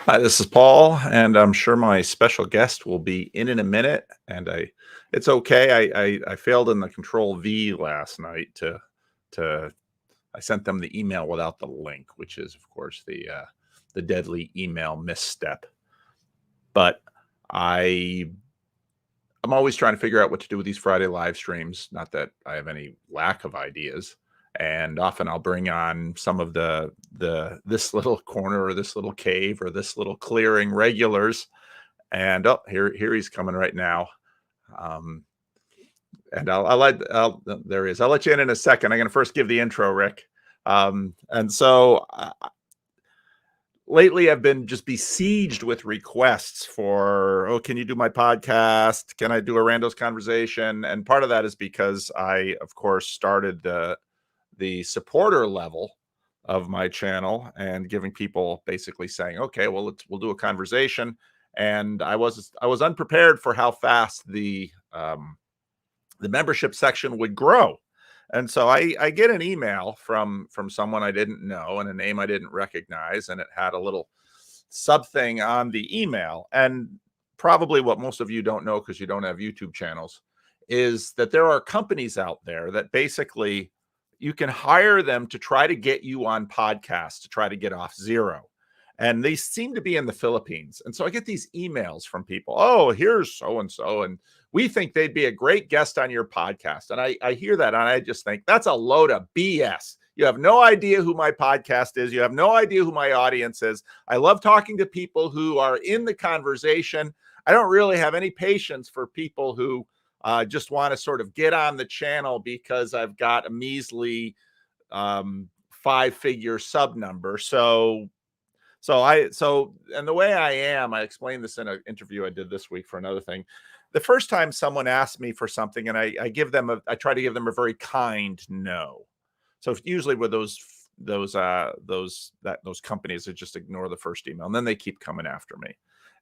Hi, this is Paul, and I'm sure my special guest will be in a minute. It's okay. I failed in the Control V last night to I sent them the email without the link, which is of course the deadly email misstep. But I I'm always trying to figure out what to do with these Friday live streams. Not that I have any lack of ideas. And often I'll bring on some of the this little corner or this little cave or this little clearing regulars. And oh, here he's coming right now. Um, and there he is. I'll let you in a second. I'm going to first give the intro, Rick. And so lately I've been just besieged with requests for, oh, can you do my podcast? Can I do a Randos conversation? And part of that is because I, of course, started the supporter level of my channel and giving people basically saying, okay, well, we'll do a conversation. And I was unprepared for how fast the membership section would grow. And so I get an email from someone I didn't know and a name I didn't recognize, and it had a little sub thing on the email. And probably what most of you don't know, because you don't have YouTube channels, is that there are companies out there that basically you can hire them to try to get you on podcasts to try to get off zero. And they seem to be in the Philippines. And so I get these emails from people. Oh, here's so and so. And we think they'd be a great guest on your podcast. And I hear that and I just think that's a load of BS. You have no idea who my podcast is. You have no idea who my audience is. I love talking to people who are in the conversation. I don't really have any patience for people who just want to sort of get on the channel because I've got a measly 5-figure sub number. And the way I am, I explained this in an interview I did this week for another thing. The first time someone asks me for something and I try to give them a very kind no. So usually with those companies, they just ignore the first email and then they keep coming after me.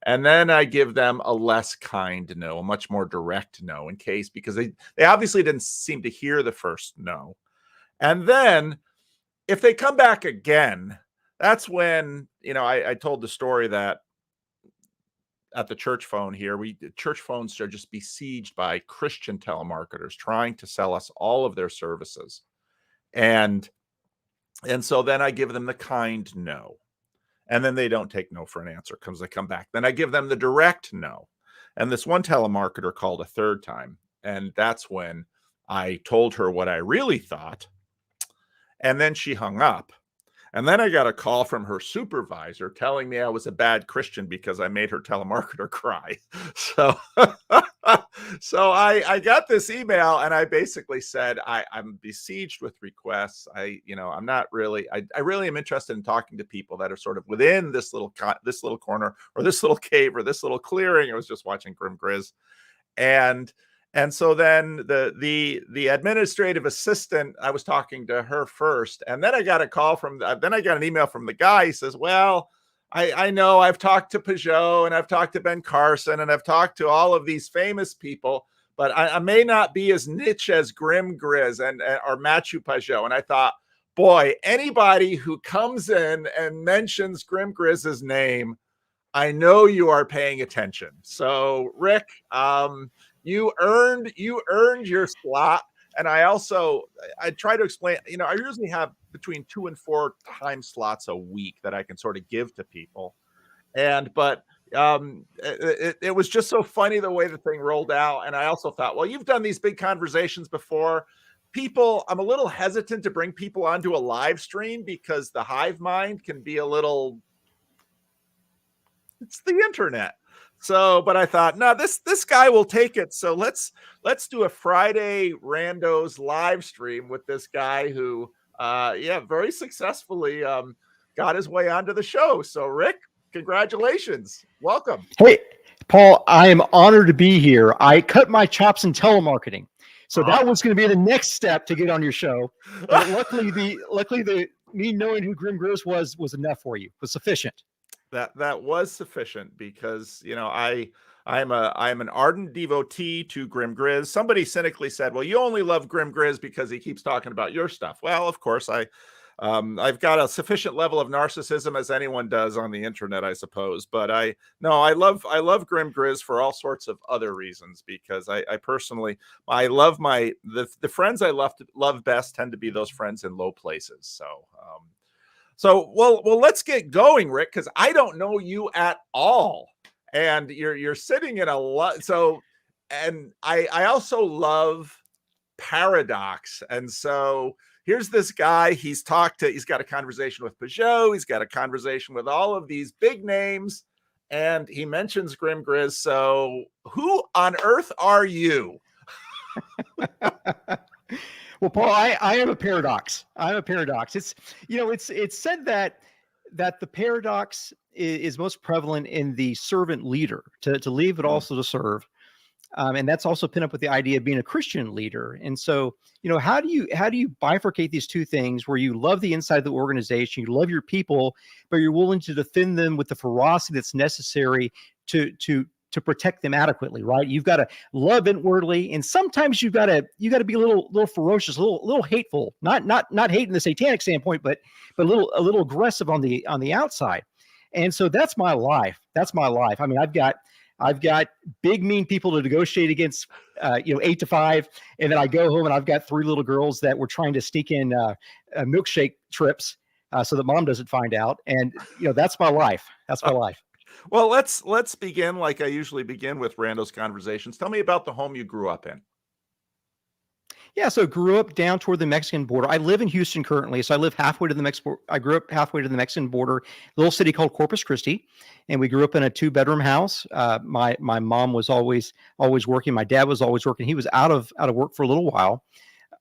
And then I give them a less kind no, a much more direct no because they obviously didn't seem to hear the first no. And then if they come back again, that's when, I told the story that at the church phone here, church phones are just besieged by Christian telemarketers trying to sell us all of their services. And so then I give them the kind no. And then they don't take no for an answer because they come back. Then I give them the direct no. And this one telemarketer called a third time. And that's when I told her what I really thought. And then she hung up. And then I got a call from her supervisor telling me I was a bad Christian because I made her telemarketer cry. So, so I got this email and I basically said, I'm besieged with requests. I'm not really, I really am interested in talking to people that are sort of within this little corner or this little cave or this little clearing. I was just watching Grim Grizz. And so then the administrative assistant, I was talking to her first, and then I got an email from the guy. He says, well, I know I've talked to Peugeot and I've talked to Ben Carson and I've talked to all of these famous people, but I may not be as niche as Grim Grizz or Matthew Peugeot. And I thought, boy, anybody who comes in and mentions Grim Grizz's name, I know you are paying attention. So Rick, you earned your slot. And I try to explain, I usually have between 2 and 4 time slots a week that I can sort of give to people. But it was just so funny the way the thing rolled out. And I also thought, well, you've done these big conversations before. I'm a little hesitant to bring people onto a live stream because the hive mind can be it's the internet. So, but I thought, no, this guy will take it. So let's do a Friday Randos live stream with this guy who, very successfully got his way onto the show. So Rick, congratulations. Welcome. Hey, Paul, I am honored to be here. I cut my chops in telemarketing. So that was going to be the next step to get on your show. But luckily me knowing who Grim Grizz was enough for you, was sufficient. That was sufficient because, I'm an ardent devotee to Grim Grizz. Somebody cynically said, well, you only love Grim Grizz because he keeps talking about your stuff. Well, of course, I've got a sufficient level of narcissism as anyone does on the internet, I suppose. But I love Grim Grizz for all sorts of other reasons, because I personally, I love the friends I love best tend to be those friends in low places. So well, let's get going, Rick, because I don't know you at all, and you're sitting in a lot. So, and I also love paradox, and so here's this guy. He's got a conversation with Peugeot. He's got a conversation with all of these big names, and he mentions Grim Grizz. So, who on earth are you? Well, Paul, I am a paradox. I'm a paradox. It's said that the paradox is most prevalent in the servant leader, to leave but also to serve. And that's also pinned up with the idea of being a Christian leader. And so, how do you bifurcate these two things where you love the inside of the organization, you love your people, but you're willing to defend them with the ferocity that's necessary to protect them adequately, right? You've got to love inwardly, and sometimes you got to be a little ferocious, a little hateful, not hating the satanic standpoint, but a little aggressive on the outside. And so that's my life. That's my life. I mean, I've got big mean people to negotiate against, 8 to 5, and then I go home and I've got 3 little girls that were trying to sneak in milkshake trips so that mom doesn't find out. And that's my life. That's my life. Well, let's begin like I usually begin with Randos conversations. Tell me about the home you grew up in. Yeah, so grew up down toward the Mexican border. I live in Houston currently, so I live halfway to the Mexican. I grew up halfway to the Mexican border, a little city called Corpus Christi, and we grew up in a 2-bedroom house. My mom was always working. My dad was always working. He was out of work for a little while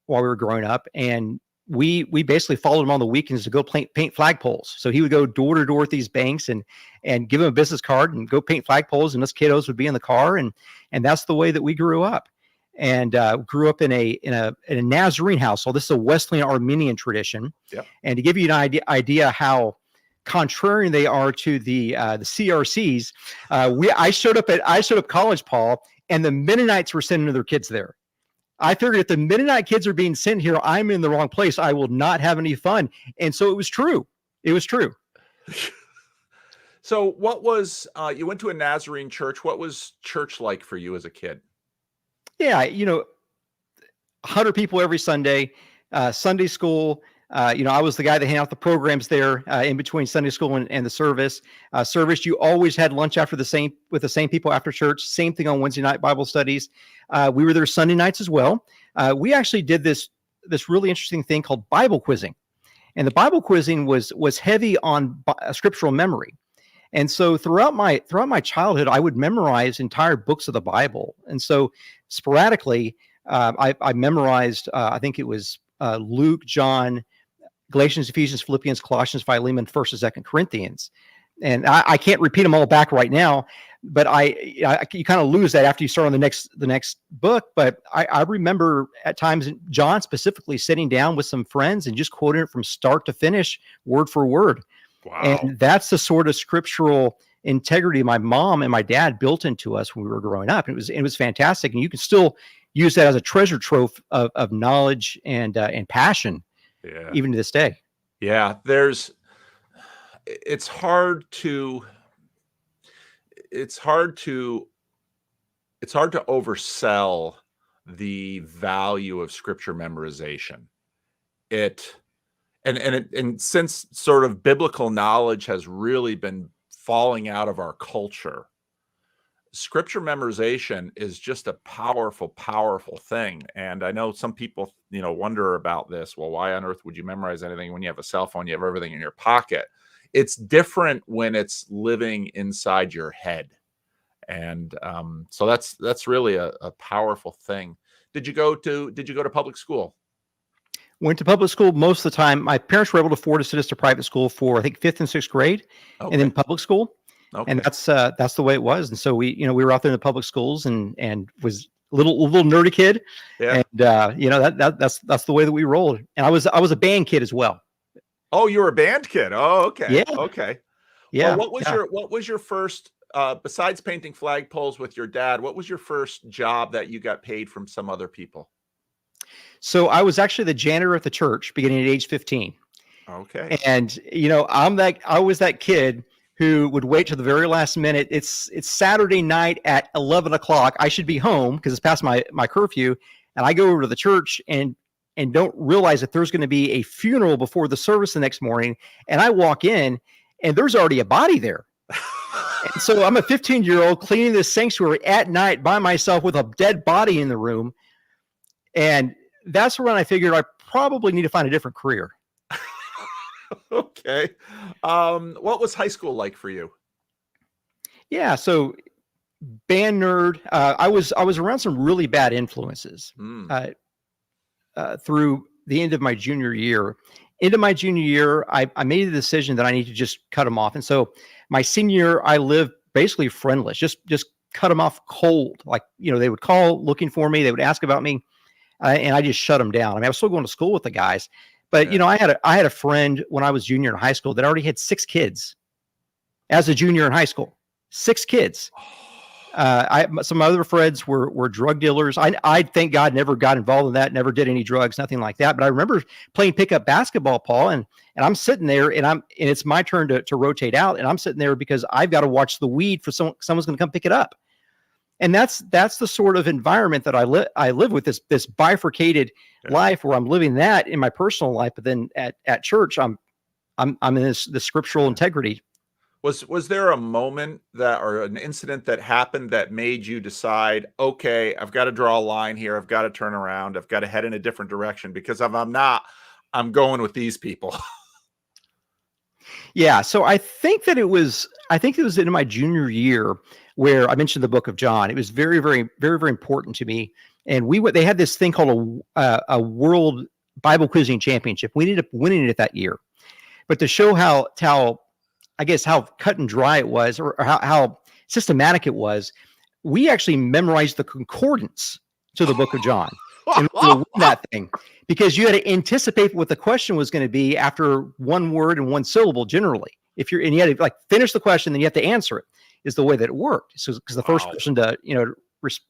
we were growing up, and we basically followed him on the weekends to go paint flagpoles. So he would go door to door at these banks and give him a business card and go paint flagpoles, and us kiddos would be in the car, and that's the way that we grew up. And grew up in a Nazarene household. This is a Wesleyan Arminian tradition. Yep. And to give you an idea how contrarian they are to the CRCs, I showed up college, Paul, and the Mennonites were sending their kids there. I figured if the Mennonite kids are being sent here, I'm in the wrong place. I will not have any fun. And so it was true. It was true. So what was you went to a Nazarene church? What was church like for you as a kid? Yeah, 100 people every Sunday, Sunday school. I was the guy that handed out the programs there in between Sunday school and the service. You always had lunch with the same people after church. Same thing on Wednesday night Bible studies. We were there Sunday nights as well. We actually did this really interesting thing called Bible quizzing, and the Bible quizzing was heavy on scriptural memory. And so throughout my childhood, I would memorize entire books of the Bible. And so sporadically, I memorized, I think it was Luke, John, Galatians, Ephesians, Philippians, Colossians, Philemon, 1st and 2nd Corinthians. And I can't repeat them all back right now, but you kind of lose that after you start on the next book. But I remember at times John specifically sitting down with some friends and just quoting it from start to finish, word for word. Wow. And that's the sort of scriptural integrity my mom and my dad built into us when we were growing up. It was fantastic. And you can still use that as a treasure trove of knowledge and passion, even to this day. Yeah. It's hard to oversell the value of scripture memorization. And since sort of biblical knowledge has really been falling out of our culture, scripture memorization is just a powerful, powerful thing. And I know some people, wonder about this. Well, why on earth would you memorize anything when you have a cell phone? You have everything in your pocket. It's different when it's living inside your head. And so that's really a powerful thing. Did you go to public school? Went to public school most of the time. My parents were able to afford to send us to private school for, I think, 5th and 6th grade, and then public school. Okay. And that's the way it was. And so we were out there in the public schools and was a little nerdy kid. Yeah. And that's the way that we rolled. And I was a band kid as well. Oh, you were a band kid. Oh, okay. Yeah. Okay. Yeah. Well, what was your first besides painting flagpoles with your dad, what was your first job that you got paid from some other people? So I was actually the janitor at the church beginning at age 15. Okay. And I was that kid who would wait till the very last minute. It's Saturday night at 11 o'clock. I should be home because it's past my curfew. And I go over to the church and don't realize that there's going to be a funeral before the service the next morning. And I walk in and there's already a body there. And so I'm a 15-year-old cleaning this sanctuary at night by myself with a dead body in the room. And that's when I figured I probably need to find a different career. Okay. What was high school like for you? Yeah. So band nerd. I was around some really bad influences through the end of my junior year. Into my junior year, I made the decision that I need to just cut them off. And so my senior year, I lived basically friendless, just cut them off cold. Like, they would call looking for me. They would ask about me. And I just shut them down. I mean, I was still going to school with the guys, but I had a friend when I was junior in high school that already had 6 kids as a junior in high school, 6 kids. Some other friends were drug dealers. I thank God never got involved in that, never did any drugs, nothing like that. But I remember playing pickup basketball, Paul, and I'm sitting there and it's my turn to rotate out. And I'm sitting there because I've got to watch the weed for someone's going to come pick it up. And that's the sort of environment that I live with, this bifurcated life where I'm living that in my personal life, but then at church, I'm in this scriptural integrity. Was there a moment or an incident that happened that made you decide, okay, I've got to draw a line here. I've got to turn around. I've got to head in a different direction because if I'm not, I'm going with these people. Yeah. So I think it was in my junior year where I mentioned the book of John. It was very, very, very, very important to me. And they had this thing called a world Bible quizzing championship. We ended up winning it that year. But to show how cut and dry it was, or how systematic it was, we actually memorized the concordance to the book of John. And we won that thing because you had to anticipate what the question was going to be after one word and one syllable generally. And you had to finish the question, then you have to answer it, is the way that it worked. So because the first person to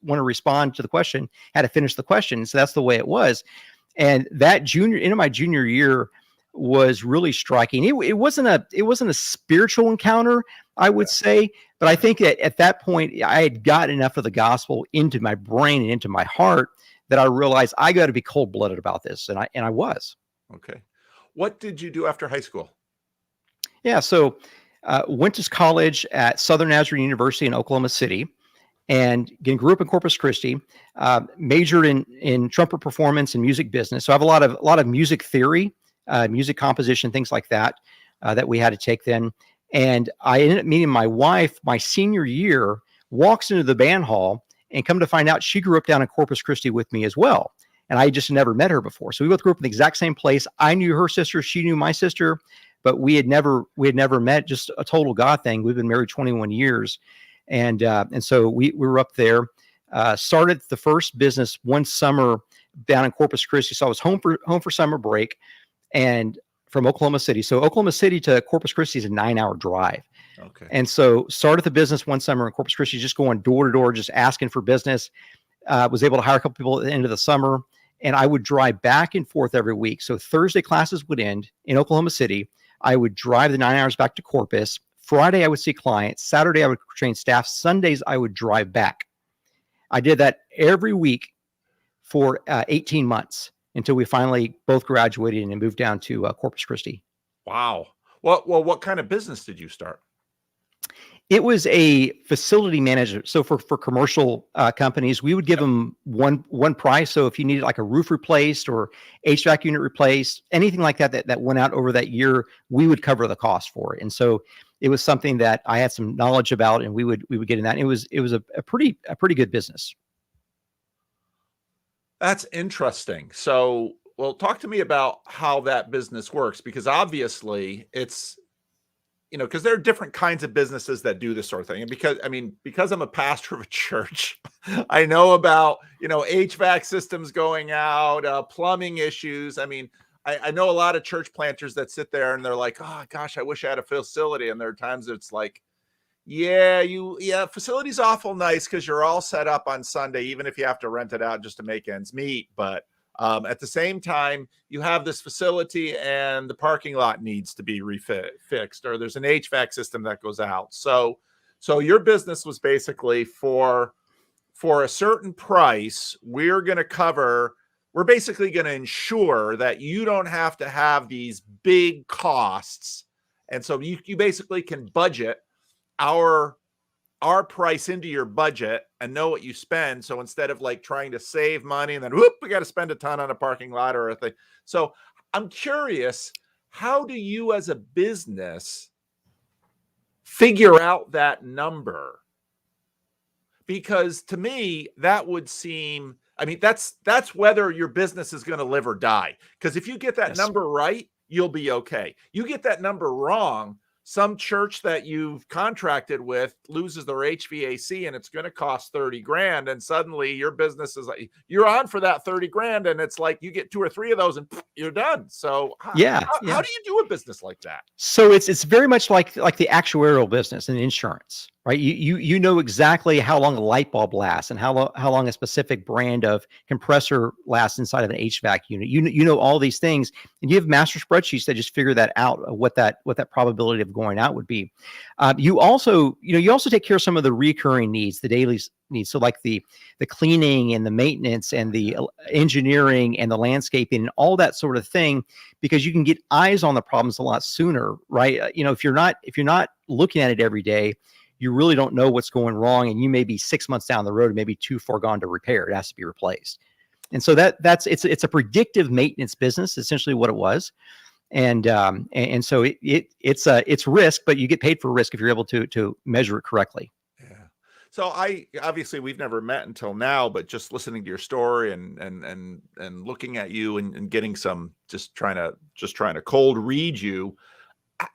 want to respond to the question had to finish the question. So that's the way it was. And that into my junior year was really striking. It wasn't a spiritual encounter, I would say, but I think at that point I had gotten enough of the gospel into my brain and into my heart that I realized I got to be cold-blooded about this, and I was. Okay. What did you do after high school? Yeah, so went to college at Southern Nazarene University in Oklahoma City, and again, grew up in Corpus Christi. Majored in trumpet performance and music business. So I have a lot of music theory, music composition, things like that that we had to take then. And I ended up meeting my wife my senior year. Walks into the band hall, and come to find out she grew up down in Corpus Christi with me as well. And I just never met her before. So we both grew up in the exact same place. I knew her sister, she knew my sister, but we had never met. Just a total God thing. We've been married 21 years. And so we were up there, started the first business one summer down in Corpus Christi. So I was home for summer break and from Oklahoma City. So Oklahoma City to Corpus Christi is a 9-hour drive. Okay. And so started the business one summer in Corpus Christi, just going door to door, just asking for business. Was able to hire a couple people at the end of the summer, and I would drive back and forth every week. So Thursday classes would end in Oklahoma City. I would drive the 9 hours back to Corpus. Friday, I would see clients. Saturday, I would train staff. Sundays, I would drive back. I did that every week for 18 months until we finally both graduated and moved down to Corpus Christi. Wow. Well, what kind of business did you start? It was a facility manager. So for commercial companies, we would give them one price. So if you needed like a roof replaced or HVAC unit replaced, anything like that went out over that year, we would cover the cost for it. And so it was something that I had some knowledge about, and we would get in that. And it was a pretty good business. That's interesting. So, well, talk to me about how that business works, because obviously it's, because there are different kinds of businesses that do this sort of thing. And because I'm a pastor of a church, I know about, HVAC systems going out, plumbing issues. I know a lot of church planters that sit there and they're like, oh gosh, I wish I had a facility. And there are times it's like, facility's awful nice because you're all set up on Sunday, even if you have to rent it out just to make ends meet. But At the same time, you have this facility and the parking lot needs to be fixed, or there's an HVAC system that goes out. So your business was basically for a certain price, we're basically going to ensure that you don't have to have these big costs. And so you basically can budget our price into your budget and know what you spend. So instead of like trying to save money and then whoop, we got to spend a ton on a parking lot or a thing. So I'm curious, how do you as a business figure out that number? Because to me, that would seem, I mean, that's whether your business is going to live or die. Because if you get that number right, you'll be okay. You get that number wrong, some church that you've contracted with loses their HVAC and it's going to cost 30 grand. And suddenly your business is like, you're on for that 30 grand. And it's like, you get 2 or 3 of those and you're done. So how do you do a business like that? So it's very much like the actuarial business and insurance, right? You know exactly how long a light bulb lasts and how long a specific brand of compressor lasts inside of an HVAC unit. You know all these things, and you have master spreadsheets that just figure that out, what that probability of going out would be. You also take care of some of the recurring needs, the daily needs. So like the cleaning and the maintenance and the engineering and the landscaping and all that sort of thing, because you can get eyes on the problems a lot sooner, right? If you're not looking at it every day, you really don't know what's going wrong, and you may be 6 months down the road and maybe too far gone to repair. It has to be replaced. And so it's a predictive maintenance business, essentially what it was. And so it's risk, but you get paid for risk if you're able to measure it correctly. Yeah. So obviously we've never met until now, but just listening to your story and looking at you and getting some, just trying to cold read you,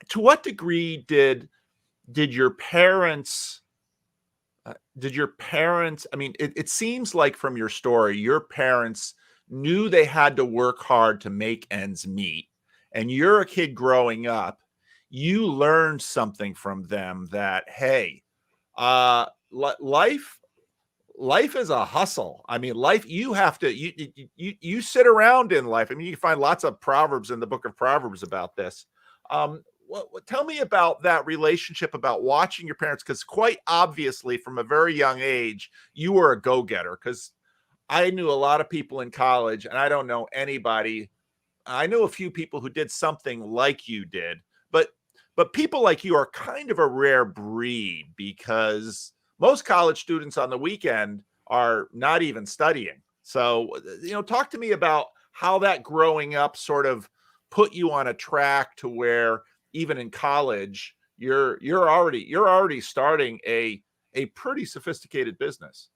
to what degree did your parents, I mean, it seems like from your story, your parents knew they had to work hard to make ends meet. And you're a kid growing up, you learned something from them that, hey, life is a hustle. I mean, life, you have to, you sit around in life. I mean, you can find lots of Proverbs in the book of Proverbs about this. Tell me about that relationship, about watching your parents, because quite obviously from a very young age, you were a go-getter. Because I knew a lot of people in college, and I don't know anybody. I know a few people who did something like you did, but people like you are kind of a rare breed, because most college students on the weekend are not even studying. So, talk to me about how that growing up sort of put you on a track to where even in college, you're already starting a pretty sophisticated business.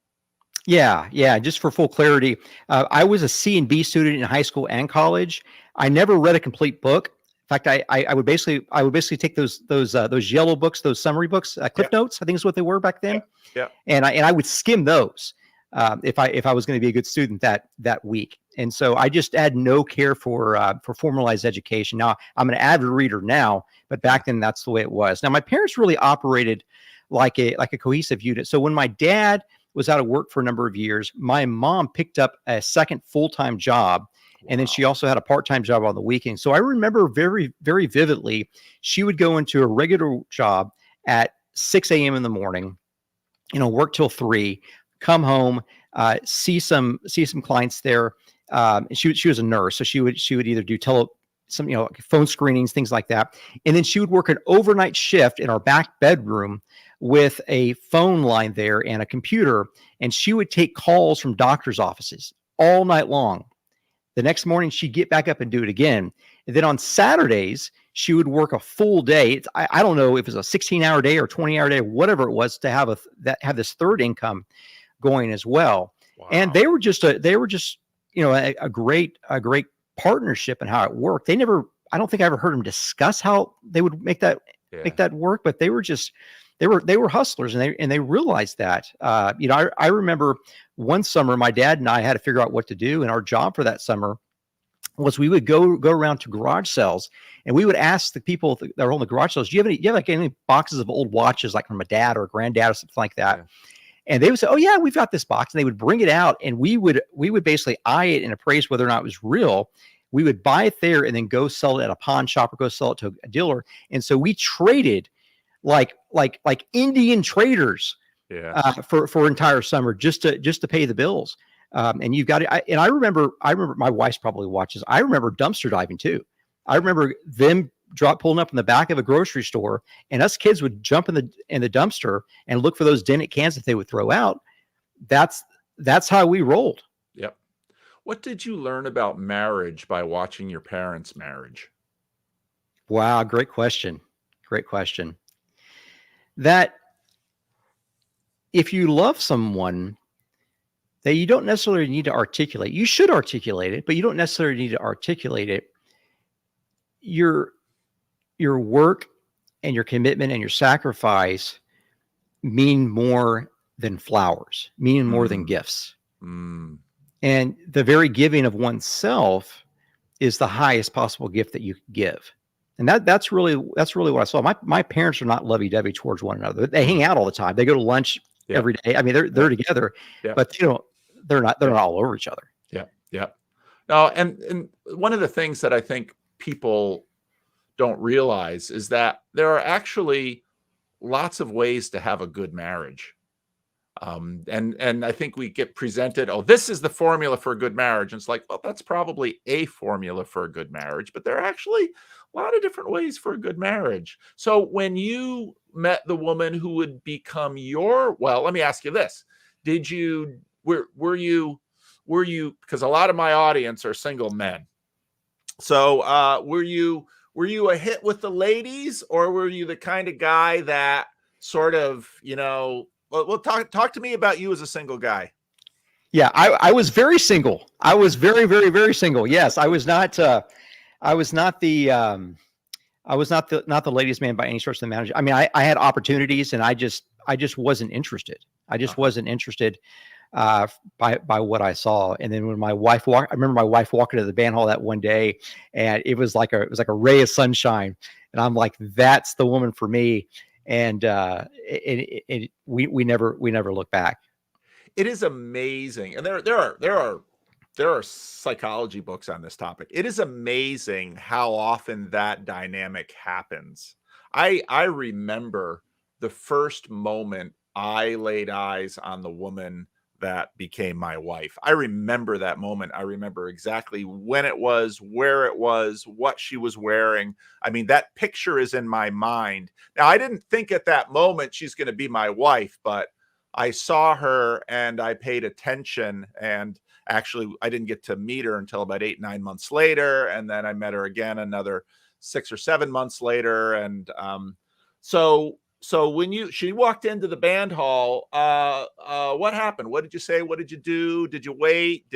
Yeah. Just for full clarity, I was a C and B student in high school and college. I never read a complete book. In fact, I would basically take those yellow books, those summary books, Cliff Notes, I think is what they were back then. Yeah. And I would skim those if I was going to be a good student that week. And so I just had no care for formalized education. Now I'm an avid reader now, but back then that's the way it was. Now my parents really operated like a cohesive unit. So when my dad was out of work for a number of years, my mom picked up a second full-time job. Wow. And then she also had a part-time job on the weekend. So I remember very, very vividly, she would go into a regular job at 6 a.m. in the morning, work till 3, come home, see some clients there. She was a nurse, so she would either do phone screenings, things like that. And then she would work an overnight shift in our back bedroom with a phone line there and a computer, and she would take calls from doctors' offices all night long. The next morning, she'd get back up and do it again. And then on Saturdays, she would work a full day. I don't know if it was a 16-hour day or 20-hour day, whatever it was, to have this third income going as well. Wow. And they were just a great partnership in how it worked. I don't think I ever heard them discuss how they would make that work, but they were hustlers, and they realized that. I remember one summer my dad and I had to figure out what to do, and our job for that summer was we would go around to garage sales, and we would ask the people that were on the garage sales, do you have any boxes of old watches, like from a dad or a granddad or something like that? Yeah. And they would say, "Oh yeah, we've got this box," and they would bring it out, and we would basically eye it and appraise whether or not it was real. We would buy it there and then go sell it at a pawn shop or go sell it to a dealer. And so we traded like Indian traders for entire summer just to pay the bills. And you've got it. I remember my wife's probably watches. I remember dumpster diving too. I remember them pulling up in the back of a grocery store, and us kids would jump in the dumpster and look for those dented cans that they would throw out. That's how we rolled. Yep. What did you learn about marriage by watching your parents' marriage? Wow, great question. Great question. That if you love someone, that you don't necessarily need to articulate. You should articulate it, but you don't necessarily need to articulate it. Your work and your commitment and your sacrifice mean more than flowers, mean more than gifts. And the very giving of oneself is the highest possible gift that you can give. And that's really what I saw. My parents are not lovey-dovey towards one another. They hang out all the time. They go to lunch every day. I mean, they're together, but they're not all over each other. Yeah. Yeah. No, and one of the things that I think people don't realize is that there are actually lots of ways to have a good marriage. And I think we get presented, oh, this is the formula for a good marriage. And it's like, well, that's probably a formula for a good marriage, but there are actually a lot of different ways for a good marriage. So when you met the woman who would become well, let me ask you this. Were you, because a lot of my audience are single men. So were you a hit with the ladies, or were you the kind of guy that sort of, well, talk to me about you as a single guy. Yeah, I was very single. I was very, very, very single. Yes, I was not the ladies' man by any stretch of the imagination. I mean, I had opportunities, and I just wasn't interested. I just wasn't interested by what I saw. And then when my wife I remember my wife walking to the band hall that one day, and it was like a ray of sunshine, and I'm like, that's the woman for me. And we never look back. It is amazing, and there are psychology books on this topic. It is amazing how often that dynamic happens. I remember the first moment I laid eyes on the woman that became my wife. I remember that moment. I remember exactly when it was, where it was, what she was wearing. I mean, that picture is in my mind. Now, I didn't think at that moment she's going to be my wife, but I saw her and I paid attention. And actually, I didn't get to meet her until about 8-9 months later. And then I met her again another 6 or 7 months later. And so when she walked into the band hall, what happened? What did you say? What did you do? Did you wait?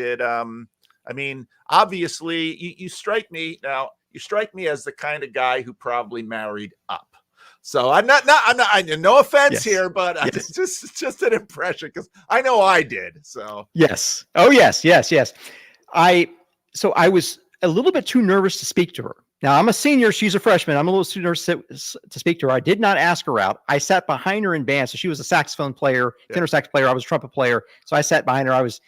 Obviously you strike me as the kind of guy who probably married up. So I'm not, no offense here, but it's just an impression, because I know I did. So yes. Oh yes. I was a little bit too nervous to speak to her. Now, I'm a senior. She's a freshman. I'm a little too nervous to speak to her. I did not ask her out. I sat behind her in band. So she was a saxophone player, tenor sax player. I was a trumpet player. So I sat behind her. I was,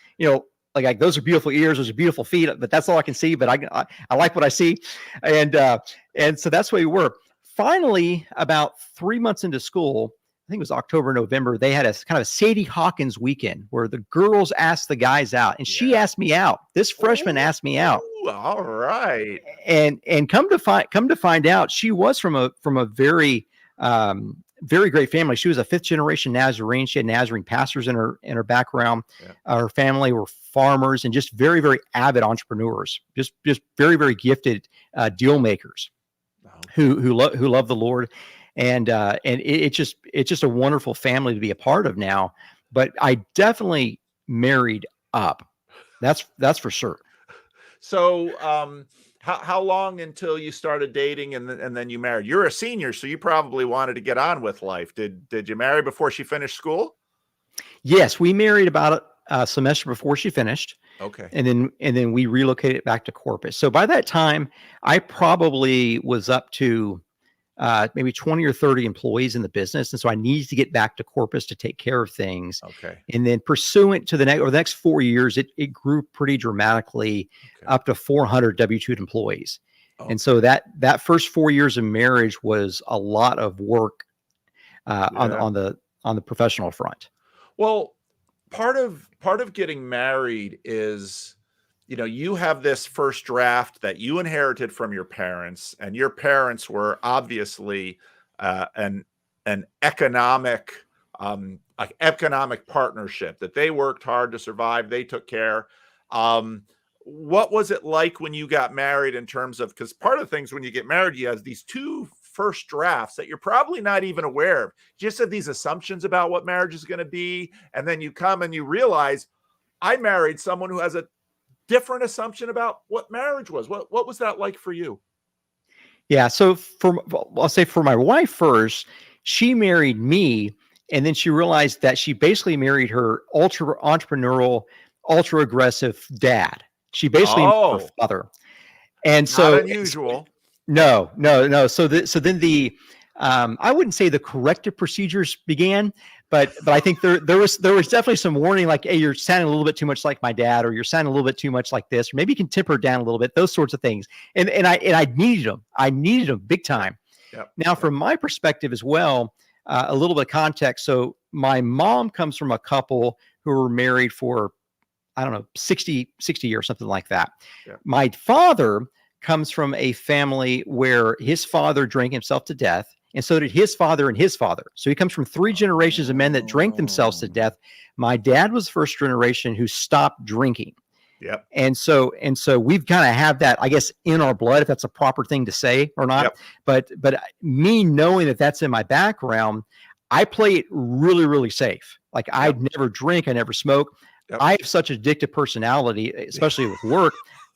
like those are beautiful ears. Those are beautiful feet. But that's all I can see. But I like what I see. And so that's where we were. Finally, about 3 months into school, I think it was October, November, they had a kind of a Sadie Hawkins weekend where the girls asked the guys out, and she asked me out. This freshman asked me out. All right. And come to find out, she was from a very very great family. She was a 5th generation Nazarene. She had Nazarene pastors in her background. Yeah. Her family were farmers and just very, very avid entrepreneurs. Just very, very gifted deal makers who love the Lord. And it's just a wonderful family to be a part of now. But I definitely married up. That's for sure. So how long until you started dating and then you married? You're a senior, so you probably wanted to get on with life. Did you marry before she finished school? Yes, we married about a semester before she finished. Okay. And then we relocated back to Corpus. So by that time, I probably was up to maybe 20 or 30 employees in the business. And so I needed to get back to Corpus to take care of things. Okay. And then pursuant to over the next 4 years, it grew pretty dramatically up to 400 W-2 employees. Okay. And so that first 4 years of marriage was a lot of work on the professional front. Well, part of getting married is, you have this first draft that you inherited from your parents, and your parents were obviously an economic partnership that they worked hard to survive. They took care. What was it like when you got married in terms of, because part of the things when you get married, you have these two first drafts that you're probably not even aware of. You just have these assumptions about what marriage is going to be. And then you come and you realize, I married someone who has a different assumption about what marriage was. What was that like for you? Yeah. So I'll say for my wife first, she married me, and then she realized that she basically married her ultra entrepreneurial, ultra aggressive dad. She basically married her father. And so not unusual. No. So then I wouldn't say the corrective procedures began, but I think there was definitely some warning, like, hey, you're sounding a little bit too much like my dad, or you're sounding a little bit too much like this, or maybe you can temper it down a little bit, those sorts of things. And I needed them. I needed them big time. Yep. Now, from my perspective as well, a little bit of context. So my mom comes from a couple who were married for, I don't know, 60 years, something like that. Yep. My father comes from a family where his father drank himself to death, and so did his father and his father. So he comes from 3 generations of men that drank themselves to death. My dad was the first generation who stopped drinking. Yep. And so we've kind of have that, I guess, in our blood, if that's a proper thing to say or not. Yep. But me knowing that that's in my background, I play it really, really safe. Like, I never drink, I never smoke. Yep. I have such addictive personality, especially with work.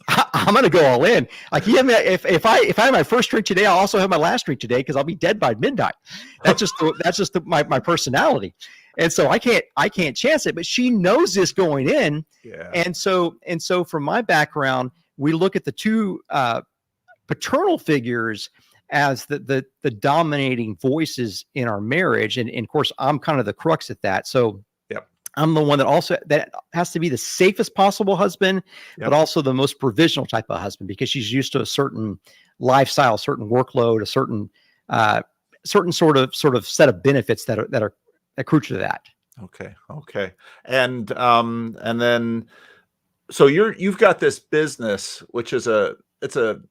I'm going to go all in. Like, if I have my first drink today, I'll also have my last drink today, because I'll be dead by midnight. That's just my personality. And so I can't chance it, but she knows this going in. Yeah. And so from my background, we look at the two paternal figures as the dominating voices in our marriage. And of course, I'm kind of the crux at that. So I'm the one that has to be the safest possible husband, but also the most provisional type of husband, because she's used to a certain lifestyle, certain workload, a certain sort of set of benefits that are accrue to that. Okay. And then, so you've got this business, which is one of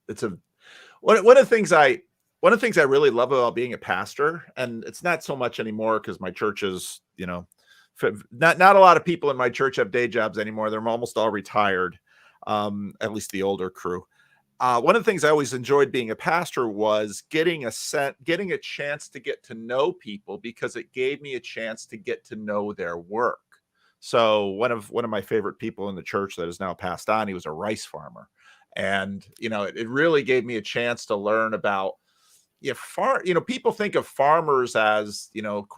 the things I really love about being a pastor, and it's not so much anymore because my church is, not a lot of people in my church have day jobs anymore. They're almost all retired, at least the older crew. One of the things I always enjoyed being a pastor was getting a chance to get to know people, because it gave me a chance to get to know their work. So one of my favorite people in the church that is now passed on, he was a rice farmer, and it really gave me a chance to learn about. People think of farmers as,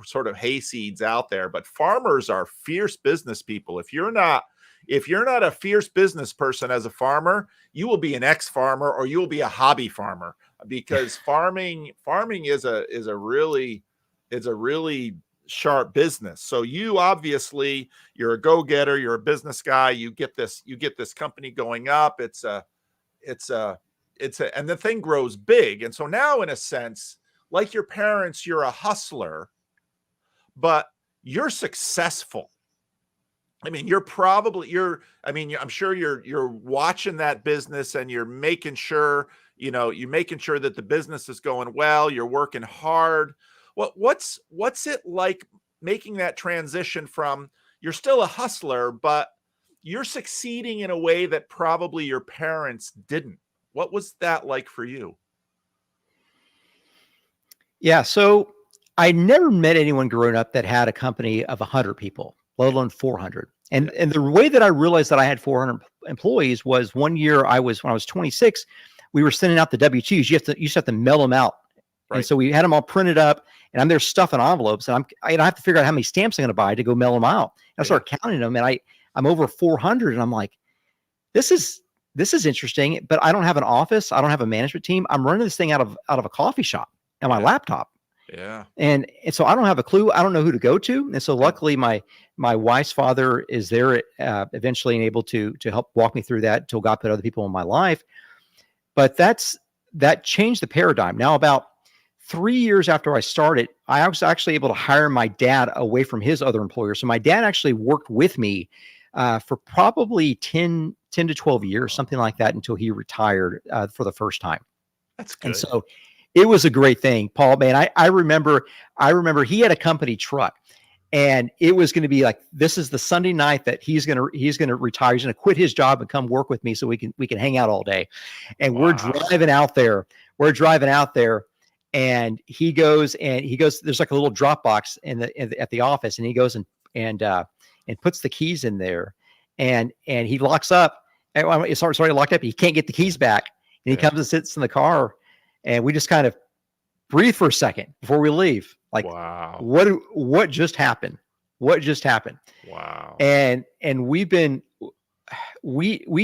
sort of hayseeds out there, but farmers are fierce business people. If you're not a fierce business person as a farmer, you will be an ex-farmer, or you will be a hobby farmer, because farming is a really sharp business. So you obviously, you're a go-getter, you're a business guy, you get this company going up. And the thing grows big. And so now, in a sense, like your parents, you're a hustler, but you're successful. I mean, I'm sure you're watching that business, and you're making sure that the business is going well. You're working hard. What's it like making that transition from, you're still a hustler, but you're succeeding in a way that probably your parents didn't? What was that like for you? Yeah. So I never met anyone growing up that had a company of 100 people, let alone 400. And the way that I realized that I had 400 employees was one year when I was 26, we were sending out the W-2s. You just have to mail them out. Right. And so we had them all printed up, and I'm there stuffing envelopes, and I have to figure out how many stamps I'm going to buy to go mail them out. And I start counting them, and I'm over 400, and I'm like, this is interesting, but I don't have an office. I don't have a management team. I'm running this thing out of a coffee shop. and my laptop. Yeah. And so I don't have a clue. I don't know who to go to. And so luckily my wife's father is there eventually and able to help walk me through that until God put other people in my life. But that changed the paradigm. Now, about 3 years after I started, I was actually able to hire my dad away from his other employer. So my dad actually worked with me for probably 10 to 12 years, something like that, until he retired for the first time. That's good. And so it was a great thing, Paul, man. I remember he had a company truck, and it was going to be like, this is the Sunday night that he's going to retire. He's going to quit his job and come work with me so we can hang out all day. And we're driving out there. And he goes, there's like a little drop box at the office, and he goes and puts the keys in there, and he locks up. It's already locked up. He can't get the keys back. And he comes and sits in the car, and we just kind of breathe for a second before we leave. Like, wow, what just happened? What just happened? Wow. And we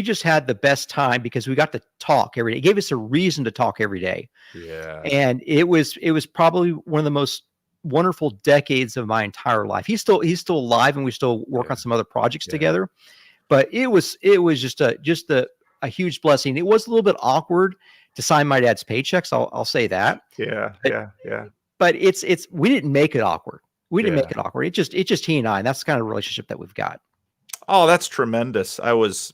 just had the best time because we got to talk every day. It gave us a reason to talk every day. Yeah. And it was probably one of the most wonderful decades of my entire life. He's still alive, and we still work on some other projects together. But it was just a huge blessing. It was a little bit awkward to sign my dad's paychecks. I'll say that. Yeah. But we didn't make it awkward. We didn't make it awkward. It's just he and I, and that's the kind of relationship that we've got. Oh, that's tremendous. I was,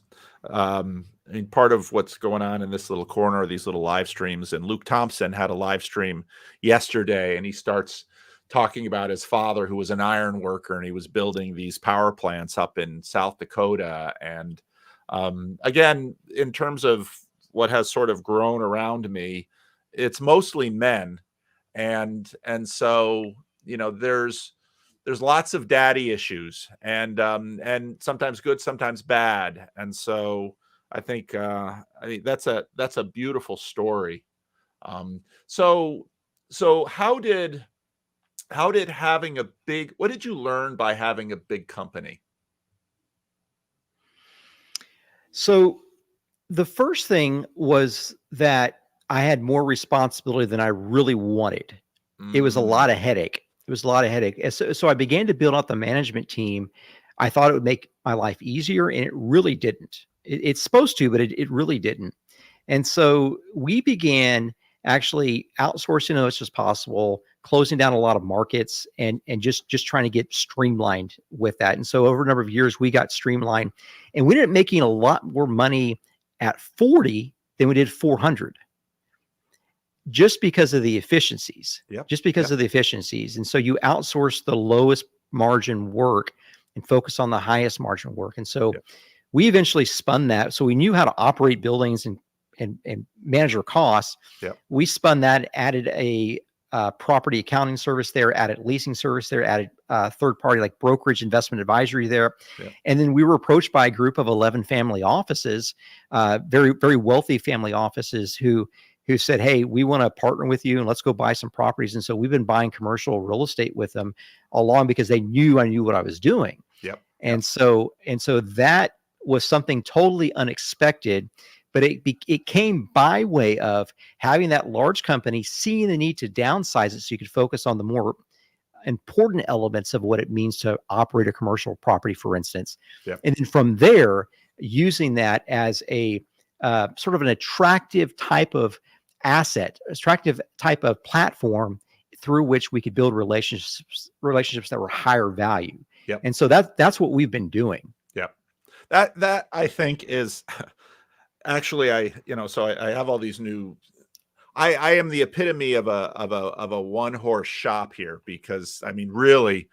part of what's going on in this little corner are these little live streams, and Luke Thompson had a live stream yesterday, and he starts talking about his father, who was an iron worker, and he was building these power plants up in South Dakota. And again, in terms of what has sort of grown around me, it's mostly men. And so, there's lots of daddy issues, and sometimes good, sometimes bad. And so I think that's a beautiful story. So how did having what did you learn by having a big company? So the first thing was that I had more responsibility than I really wanted. It was a lot of headache. So I began to build out the management team. I thought it would make my life easier, and it really didn't. It's supposed to, but it really didn't. And so we began actually outsourcing as much as possible, closing down a lot of markets, and just trying to get streamlined with that. And so over a number of years, we got streamlined, and we ended up making a lot more money at 40 than we did 400. Just because of the efficiencies, of the efficiencies. And so you outsource the lowest margin work and focus on the highest margin work. And so we eventually spun that. So we knew how to operate buildings and manage our costs. We spun that, added a property accounting service there, added leasing service there, added third party like brokerage investment advisory there. And then we were approached by a group of 11 family offices, very, very wealthy family offices who said, hey, we want to partner with you and let's go buy some properties. And so we've been buying commercial real estate with them along because they knew I knew what I was doing. And so that was something totally unexpected, but it came by way of having that large company, seeing the need to downsize it so you could focus on the more important elements of what it means to operate a commercial property, for instance. And then from there, using that as a sort of an attractive type of asset, attractive type of platform through which we could build relationships that were higher value. And so that's what we've been doing. That I think is actually, I have all these new, I am the epitome of a one horse shop here, because I mean, really,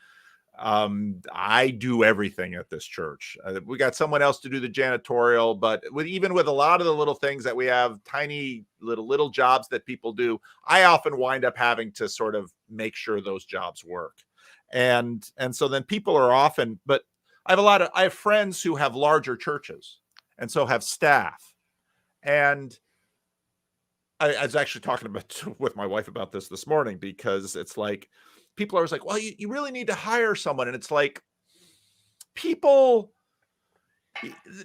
I do everything at this church. We got someone else to do the janitorial, but even with a lot of the little things that we have, tiny little jobs that people do, I often wind up having to sort of make sure those jobs work. And so then people are often, but I have friends who have larger churches and so have staff. And I was actually talking with my wife about this morning, because it's like, people are always like, well, you really need to hire someone. And it's like, people,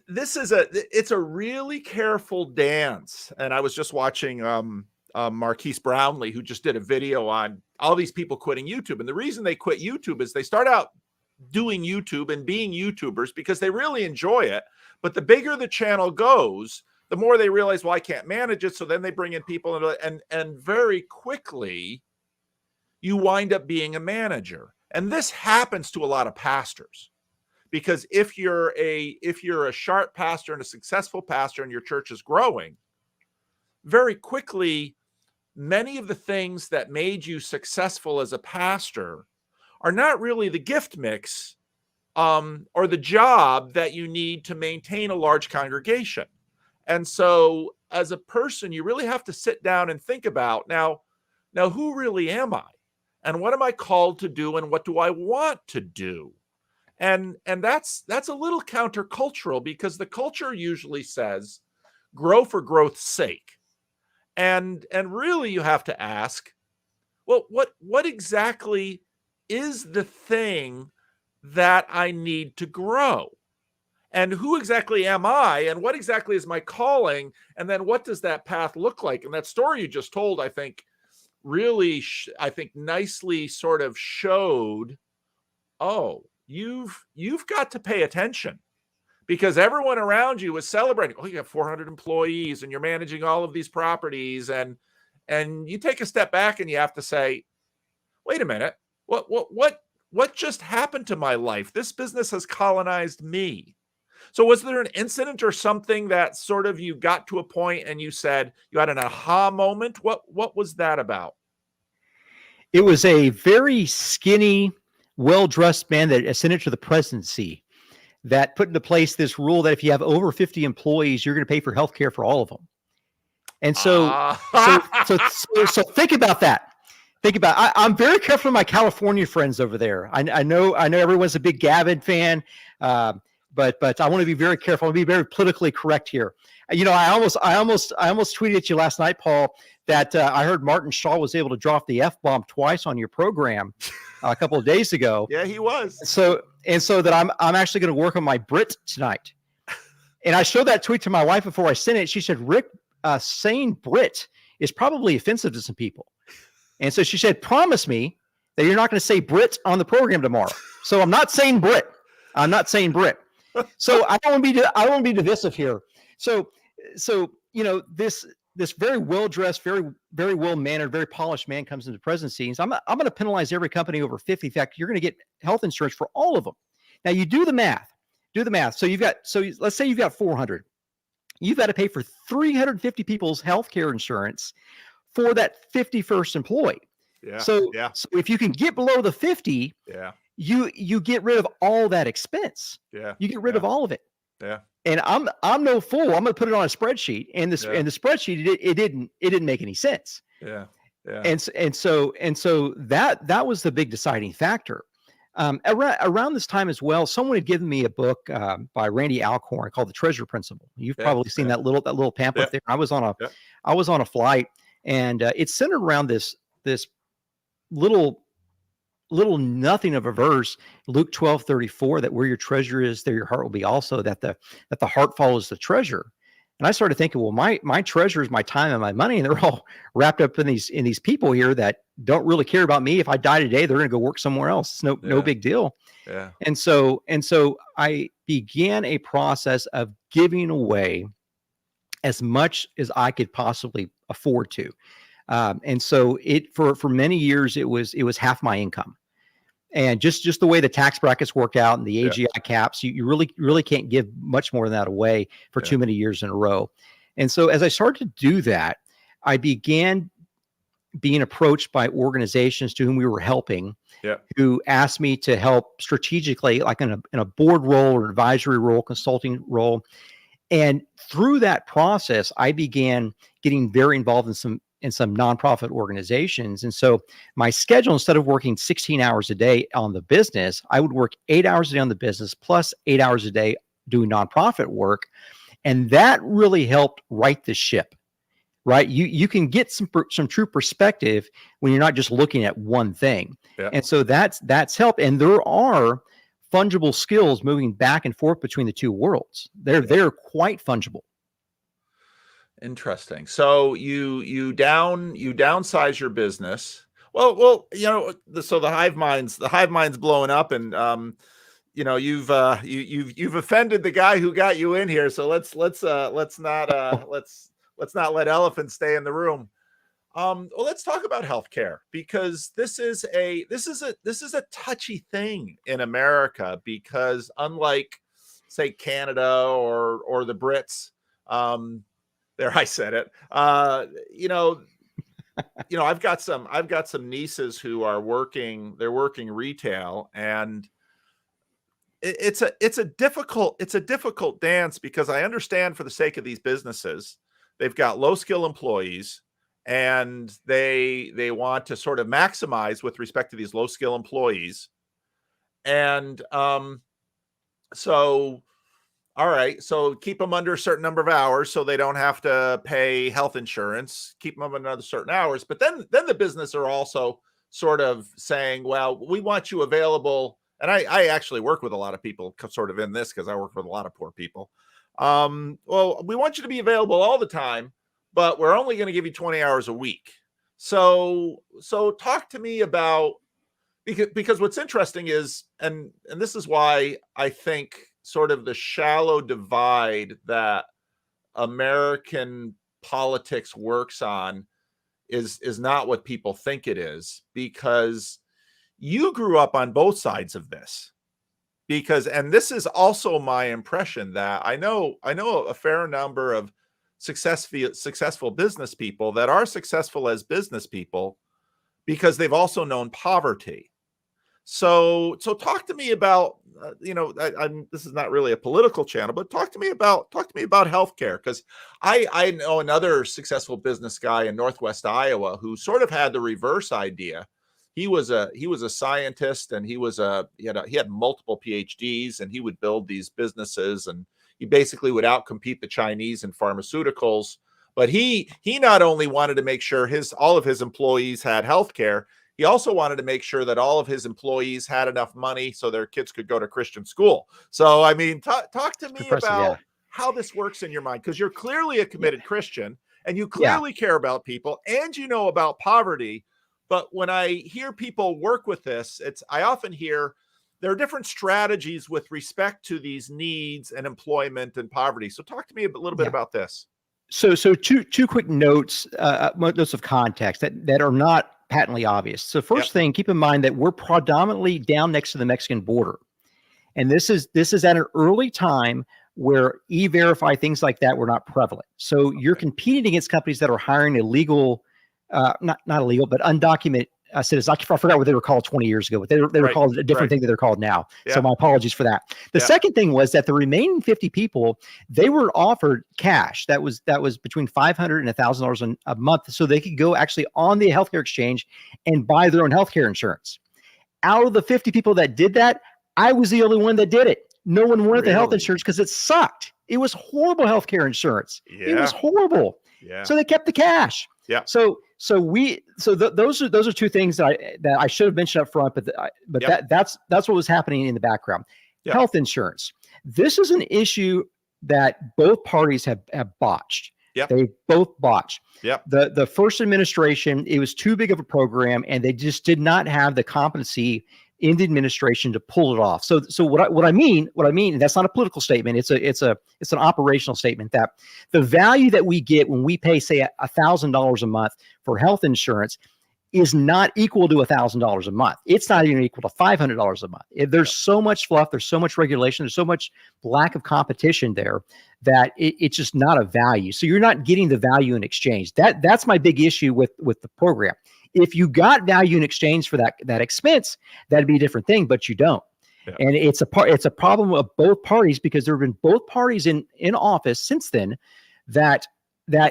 it's a really careful dance. And I was just watching a Marquise Brownlee, who just did a video on all these people quitting YouTube. And the reason they quit YouTube is they start out doing YouTube and being YouTubers because they really enjoy it. But the bigger the channel goes, the more they realize, well, I can't manage it. So then they bring in people and very quickly you wind up being a manager. And this happens to a lot of pastors, because if you're a sharp pastor and a successful pastor and your church is growing, very quickly, many of the things that made you successful as a pastor are not really the gift mix or the job that you need to maintain a large congregation. And so as a person, you really have to sit down and think about, now who really am I? And what am I called to do? And what do I want to do? And that's a little countercultural, because the culture usually says grow for growth's sake. And really you have to ask, well, what exactly is the thing that I need to grow? And who exactly am I? And what exactly is my calling? And then what does that path look like? And that story you just told, I think, really, nicely sort of showed, oh, you've got to pay attention, because everyone around you is celebrating. Oh, you have 400 employees and you're managing all of these properties. And you take a step back and you have to say, wait a minute, what just happened to my life? This business has colonized me. So was there an incident or something that sort of you got to a point and you said you had an aha moment? What was that about? It was a very skinny, well-dressed man that ascended to the presidency that put into place this rule that if you have over 50 employees, you're going to pay for healthcare for all of them. And so think about that. Think about, I'm very careful with my California friends over there. I know everyone's a big Gavin fan, but I want to be very careful. I want to be very politically correct here. You know, I almost tweeted at you last night, Paul, that I heard Martin Shaw was able to drop the F-bomb twice on your program a couple of days ago. Yeah, he was. So that I'm actually going to work on my Brit tonight. And I showed that tweet to my wife before I sent it. She said, Rick, saying Brit is probably offensive to some people. And so she said, promise me that you're not going to say Brit on the program tomorrow. So I'm not saying Brit. I'm not saying Brit. So I don't want to be divisive here. So you know, this very well-dressed, very, very well-mannered, very polished man comes into the presidency and says, I'm going to penalize every company over 50. In fact, you're going to get health insurance for all of them. Now you do the math. So let's say you've got 400. You've got to pay for 350 people's health care insurance for that 51st employee. Yeah. So if you can get below the 50, you get rid of all that expense. Yeah. You get rid of all of it. Yeah. And I'm no fool. I'm going to put it on a spreadsheet, and the spreadsheet it didn't make any sense. Yeah. Yeah. And so that was the big deciding factor. Around this time as well, someone had given me a book by Randy Alcorn called The Treasure Principle. You've probably seen that little pamphlet there. I was on a flight, and it's centered around this little nothing of a verse, Luke 12:34, that where your treasure is, there your heart will be also, that the heart follows the treasure. And I started thinking, well, my treasure is my time and my money, and they're all wrapped up in these people here that don't really care about me. If I die today, they're going to go work somewhere else. It's no big deal. Yeah. And so I began a process of giving away as much as I could possibly afford to. And so for many years it was half my income, and just the way the tax brackets work out and the AGI caps, you really can't give much more than that away for too many years in a row. And so as I started to do that, I began being approached by organizations to whom we were helping, who asked me to help strategically, like in a board role or advisory role, consulting role. And through that process, I began getting very involved in some nonprofit organizations. And so my schedule, instead of working 16 hours a day on the business, I would work 8 hours a day on the business plus 8 hours a day doing nonprofit work. And that really helped right the ship, right? You can get some true perspective when you're not just looking at one thing. Yeah. And so that's helped. And there are fungible skills moving back and forth between the two worlds. They're quite fungible. Interesting. So you downsize your business. Well, so the hive mind's blowing up, and you've offended the guy who got you in here. So let's not let elephants stay in the room. Well, let's talk about healthcare, because this is a touchy thing in America, because unlike, say, Canada or the Brits, there, I said it. I've got some nieces who are working. They're working retail, and it's a difficult dance, because I understand, for the sake of these businesses, they've got low skill employees, and they want to sort of maximize with respect to these low skill employees. And so, all right, so keep them under a certain number of hours so they don't have to pay health insurance, keep them under certain hours. But then the business are also sort of saying, well, we want you available. And I actually work with a lot of people sort of in this, because I work with a lot of poor people. Well, we want you to be available all the time, but we're only going to give you 20 hours a week. So talk to me about, because what's interesting is, and this is why I think sort of the shallow divide that American politics works on is not what people think it is, because you grew up on both sides of this. And this is also my impression, that I know a fair number of successful business people that are successful as business people because they've also known poverty. So talk to me about, this is not really a political channel, but talk to me about healthcare, because I know another successful business guy in Northwest Iowa who sort of had the reverse idea. He was a scientist, and he had multiple PhDs, and he would build these businesses, and he basically would outcompete the Chinese in pharmaceuticals. But he not only wanted to make sure all of his employees had healthcare, he also wanted to make sure that all of his employees had enough money so their kids could go to Christian school. So, I mean, talk to me about how this works in your mind, because you're clearly a committed Christian, and you clearly care about people, and you know about poverty. But when I hear people work with this, I often hear there are different strategies with respect to these needs and employment and poverty. So talk to me a little bit about this. So two quick notes of context that are not patently obvious. So first thing, keep in mind that we're predominantly down next to the Mexican border. And this is at an early time where E-Verify, things like that, were not prevalent. So you're competing against companies that are hiring illegal, not illegal, but undocumented citizens. I forgot what they were called 20 years ago, but they were called a different thing that they're called now. Yeah. So my apologies for that. The second thing was that the remaining 50 people, they were offered cash that was between $500 and $1,000 a month, so they could go actually on the healthcare exchange and buy their own healthcare insurance. Out of the 50 people that did that, I was the only one that did it. No one wanted the health insurance because it sucked. It was horrible healthcare insurance. Yeah. It was horrible. Yeah. So they kept the cash. Yeah. So those are two things that I should have mentioned up front, but that's what was happening in the background. Yep. Health insurance. This is an issue that both parties have botched. Yep. They both botched. Yep. The first administration, it was too big of a program, and they just did not have the competency in the administration to pull it off. So what I mean, and that's not a political statement. It's an operational statement, that the value that we get when we pay, say, $1,000 a month for health insurance is not equal to $1,000 a month. It's not even equal to $500 a month. There's so much fluff. There's so much regulation. There's so much lack of competition there that it's just not a value. So you're not getting the value in exchange. That's my big issue with the program. If you got value in exchange for that expense, that'd be a different thing, but you don't. Yeah. And it's a problem of both parties, because there have been both parties in office since then that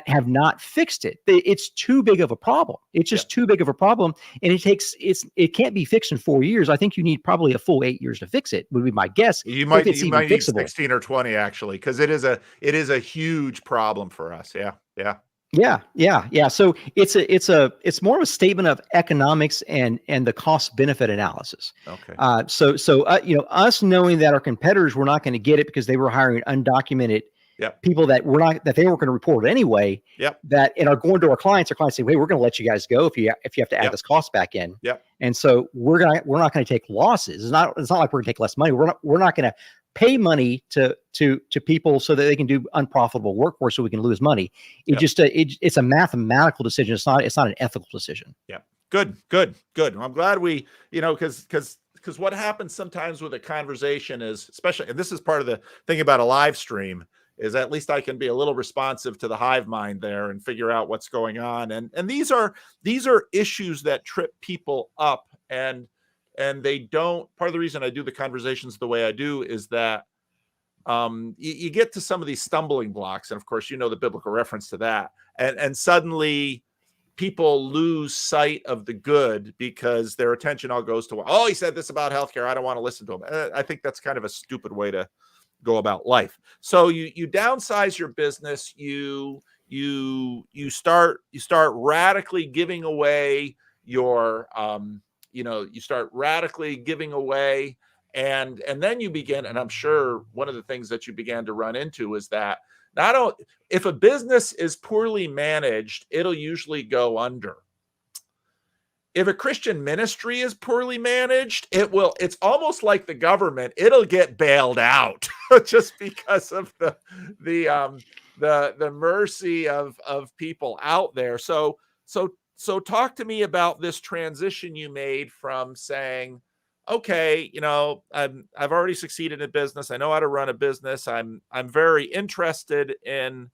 have not fixed it. It's too big of a problem. It's just too big of a problem, and it can't be fixed in 4 years. I think you need probably a full 8 years to fix it, would be my guess. You might need 16 or 20 actually, because it is a huge problem for us. Yeah. So it's more of a statement of economics and the cost benefit analysis. Okay. So us knowing that our competitors were not going to get it because they were hiring undocumented Yep. people that they weren't going to report anyway. Yep. That and are going to our clients say, "Hey, we're going to let you guys go if you have to add this cost back in." Yep. And so we're not going to take losses. It's not like we're going to take less money. We're not going to pay money to people so that they can do unprofitable work for us so we can lose money. It's a mathematical decision. It's not an ethical decision. Yeah. Good. I'm glad we, because what happens sometimes with a conversation is, especially, and this is part of the thing about a live stream, is at least I can be a little responsive to the hive mind there and figure out what's going on. And these are issues that trip people up, and they don't. Part of the reason I do the conversations the way I do is that you get to some of these stumbling blocks, and of course, the biblical reference to that, and suddenly people lose sight of the good because their attention all goes to, oh, he said this about healthcare, I don't want to listen to him. I think that's kind of a stupid way to go about life. So you downsize your business, you start radically giving away your you start radically giving away, and then you begin, and I'm sure one of the things that you began to run into is that if a business is poorly managed, it'll usually go under. If a Christian ministry is poorly managed, it's almost like the government, it'll get bailed out just because of the mercy of people out there. So talk to me about this transition you made from saying, okay, I've already succeeded in business. I know how to run a business. I'm very interested in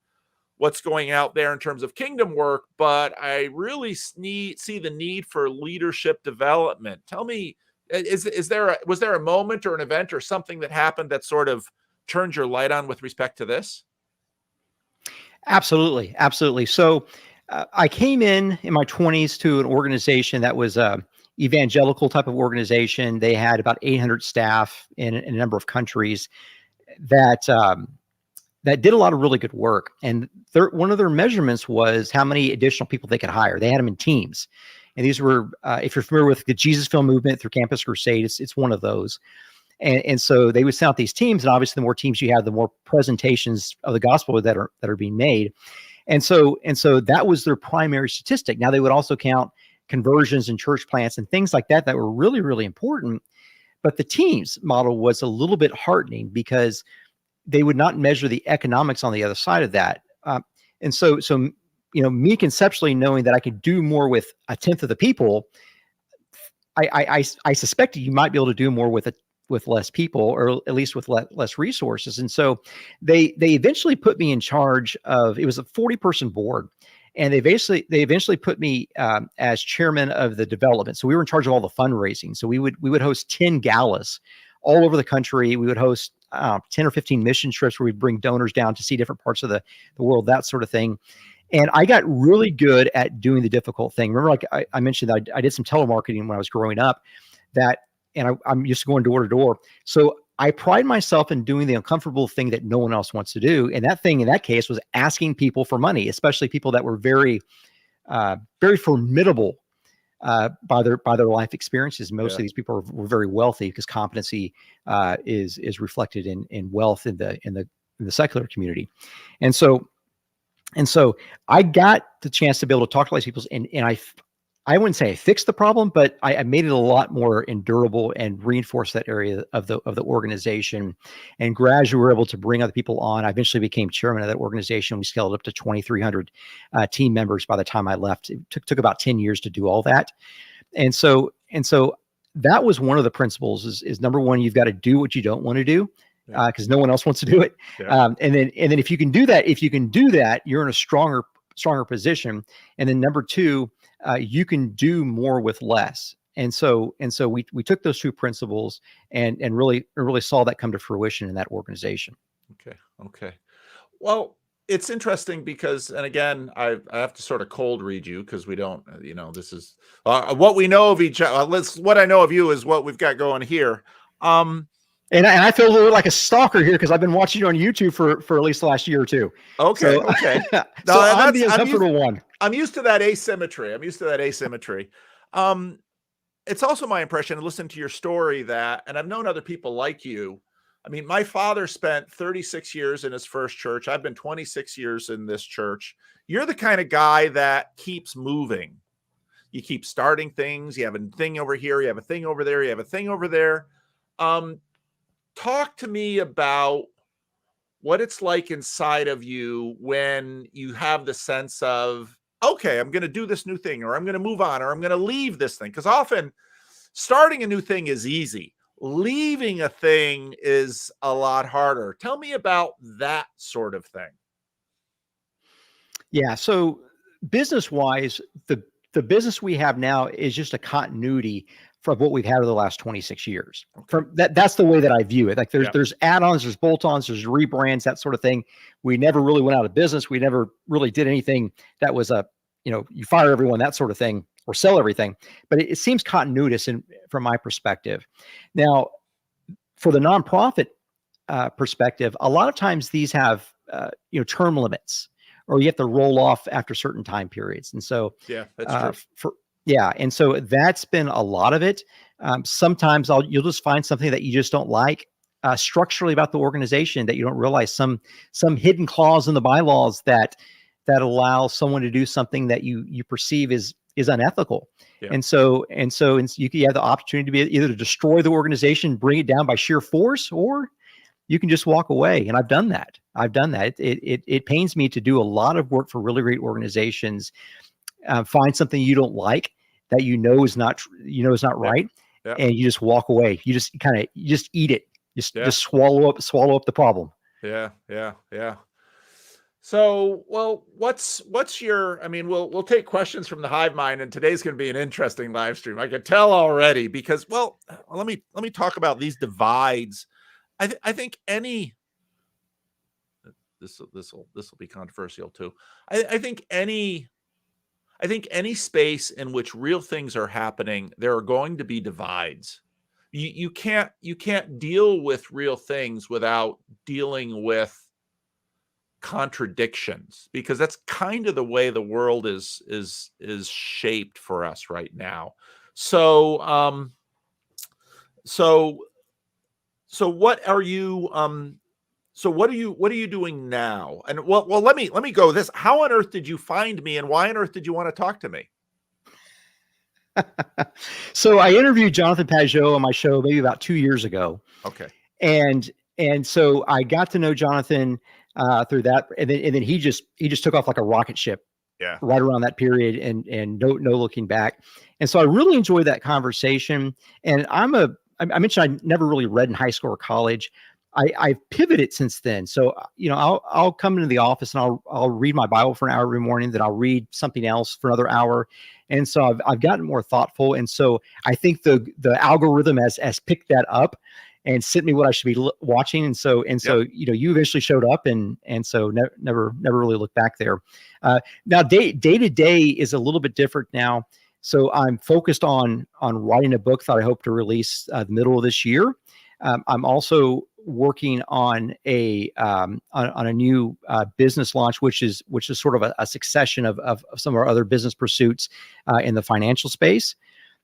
what's going out there in terms of kingdom work, but I really see the need for leadership development. Tell me, was there a moment or an event or something that happened that sort of turned your light on with respect to this? Absolutely. So I came in my 20s to an organization that was evangelical type of organization. They had about 800 staff in a number of countries that did a lot of really good work. And one of their measurements was how many additional people they could hire. They had them in teams. And these were, if you're familiar with the Jesus Film movement through Campus Crusade, it's one of those. And so they would send out these teams, and obviously the more teams you have, the more presentations of the gospel that are being made. And so that was their primary statistic. Now they would also count conversions and church plants and things like that were really, really important. But the teams model was a little bit heartening because they would not measure the economics on the other side of that. And so me conceptually knowing that I could do more with a tenth of the people, I suspected you might be able to do more with less people, or at least with less resources. And so they eventually put me in charge of, it was a 40-person board. And they eventually put me as chairman of the development. So we were in charge of all the fundraising. So we would host 10 galas all over the country. We would host 10 or 15 mission trips where we'd bring donors down to see different parts of the world, that sort of thing. And I got really good at doing the difficult thing. Remember, like I mentioned, that I did some telemarketing when I was growing up, and I'm used to going door to door. So I pride myself in doing the uncomfortable thing that no one else wants to do. And that thing in that case was asking people for money, especially people that were very, very formidable by their life experiences. Most of these people were very wealthy, because competency is reflected in wealth in the secular community. And so I got the chance to be able to talk to all these people, and I wouldn't say I fixed the problem, but I made it a lot more endurable and reinforced that area of the organization. And gradually we were able to bring other people on. I eventually became chairman of that organization. We scaled up to 2,300 team members by the time I left. It took about 10 years to do all that. And so that was one of the principles is number one, you've got to do what you don't want to do, because no one else wants to do it. Yeah. And then if you can do that, you're in a stronger position. And then number two, you can do more with less. And so we took those two principles and really saw that come to fruition in that organization. Okay. Well, it's interesting because, and again, I have to sort of cold read you because we don't, this is what we know of each other. What I know of you is what we've got going here. And I feel a little like a stalker here because I've been watching you on YouTube for at least the last year or two. Okay. So, okay. So I'm the uncomfortable one. I'm used to that asymmetry. It's also my impression, and listen to your story, that, and I've known other people like you, I mean, my father spent 36 years in his first church. I've been 26 years in this church. You're the kind of guy that keeps moving. You keep starting things. You have a thing over here. You have a thing over there. You have a thing over there. Talk to me about what it's like inside of you when you have the sense of, okay, I'm going to do this new thing, or I'm going to move on, or I'm going to leave this thing. Because often starting a new thing is easy. Leaving a thing is a lot harder. Tell me about that sort of thing. Yeah. So business wise, the business we have now is just a continuity from what we've had over the last 26 years. Okay. From that's the way that I view it. Like Yeah. there's add-ons, there's bolt-ons, there's rebrands, that sort of thing. We never really went out of business. We never really did anything that was you fire everyone, that sort of thing, or sell everything. But it seems continuous from my perspective. Now, for the nonprofit perspective, a lot of times these have term limits, or you have to roll off after certain time periods. And so, yeah, that's true. And so that's been a lot of it. Sometimes you'll just find something that you just don't like structurally about the organization, that you don't realize some hidden clause in the bylaws that allow someone to do something that you perceive is unethical. Yeah. And so you have the opportunity to be either to destroy the organization, bring it down by sheer force, or you can just walk away. And I've done that. It pains me to do a lot of work for really great organizations. Find something you don't like that is not right, yeah. And you just walk away. You just eat it. Just swallow up the problem. Yeah. So, well, what's your? I mean, we'll take questions from the Hive Mind, and today's going to be an interesting live stream. I can tell already because, well, let me talk about these divides. I think this will be controversial too. I think any space in which real things are happening, there are going to be divides. You can't deal with real things without dealing with contradictions, because that's kind of the way the world is shaped for us right now. So what are you what are you doing now? And well let me go this. How on earth did you find me, and why on earth did you want to talk to me? So I interviewed Jonathan Pageau on my show maybe about 2 years ago. Okay. And so I got to know Jonathan through that, and then he just took off like a rocket ship. Yeah. Right around that period, and no looking back. And so I really enjoyed that conversation. And I mentioned I never really read in high school or college. I've pivoted since then. So, I'll come into the office and I'll read my Bible for an hour every morning. Then I'll read something else for another hour. And so I've gotten more thoughtful. And so I think the algorithm has picked that up and sent me what I should be watching. And so you eventually showed up, and so never really looked back there. Now day to day is a little bit different now. So I'm focused on writing a book that I hope to release the middle of this year. I'm also working on a new business launch, which is sort of a succession of some of our other business pursuits in the financial space.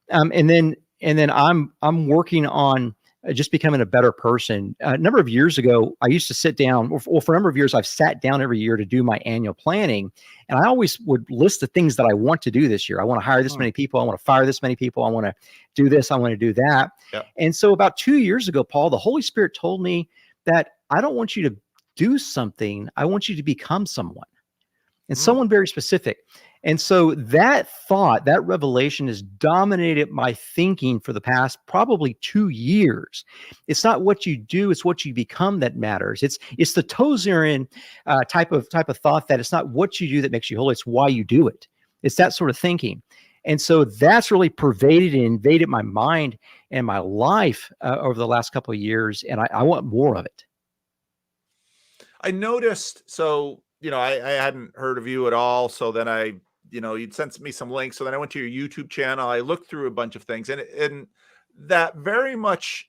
And then I'm working on just becoming a better person. A number of years ago, I used to sit down, well, for a number of years, I've sat down every year to do my annual planning. And I always would list the things that I want to do this year. I want to hire this many people. I want to fire this many people. I want to do this. I want to do that. Yep. And so about 2 years ago, Paul, the Holy Spirit told me that I don't want you to do something. I want you to become someone, and someone very specific. And so that revelation has dominated my thinking for the past probably 2 years. It's not what you do, it's what you become that matters. It's the Tozerian type of thought, that it's not what you do that makes you holy, it's why you do it. It's that sort of thinking. And so that's really pervaded and invaded my mind and my life over the last couple of years. And I want more of it. I noticed, so, I hadn't heard of you at all. So then you'd sent me some links. So then I went to your YouTube channel. I looked through a bunch of things, and that very much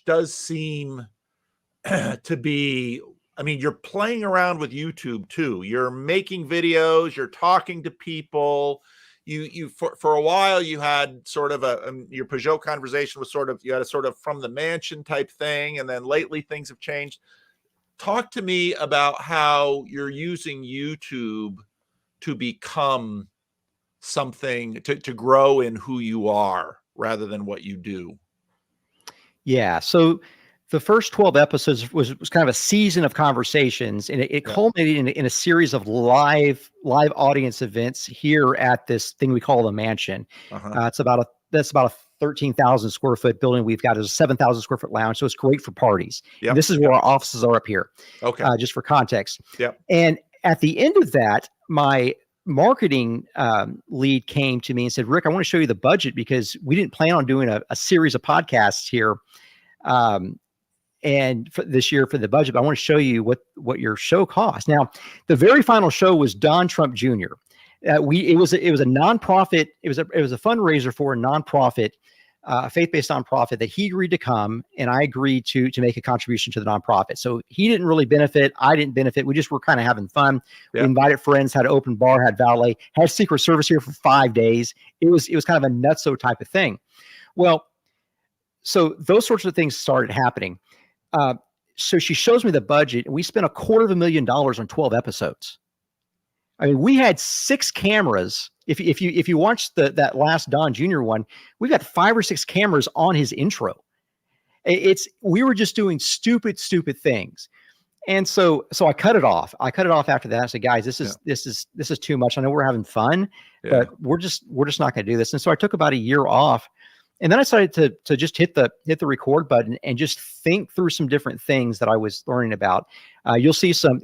does seem to be, I mean, you're playing around with YouTube too. You're making videos, you're talking to people, you for a while you had sort of your Peugeot conversation was sort of, you had a sort of from the mansion type thing, and then lately things have changed. Talk to me about how you're using YouTube to become something, to grow in who you are rather than what you do. Yeah. So the first 12 episodes was kind of a season of conversations, and it culminated in a series of live audience events here at this thing we call the mansion. That's about a 13,000 square foot building. We've got a 7,000 square foot lounge, so it's great for parties. And this is where our offices are up here. Okay. Just for context. Yep. And at the end of that, my marketing lead came to me and said, Rick, I want to show you the budget, because we didn't plan on doing a series of podcasts here. And for this year for the budget, but I want to show you what your show costs. Now, the very final show was Don Trump Jr. It was a nonprofit. It was a fundraiser for a nonprofit, a faith-based nonprofit that he agreed to come, and I agreed to make a contribution to the nonprofit. So he didn't really benefit. I didn't benefit. We just were kind of having fun. We invited friends, had an open bar, had valet, had Secret Service here for 5 days. It was kind of a nutso type of thing. Well, so those sorts of things started happening. So she shows me the budget, and we spent $250,000 on 12 episodes. I mean, we had 6 cameras. If you watch that last Don Jr. one, we got 5 or 6 cameras on his intro. We were just doing stupid things. And so I cut it off. I cut it off after that. I said, guys, this is too much. I know we're having fun, but we're just not going to do this. And so I took about a year off. And then I decided to just hit the record button and just think through some different things that I was learning about. You see some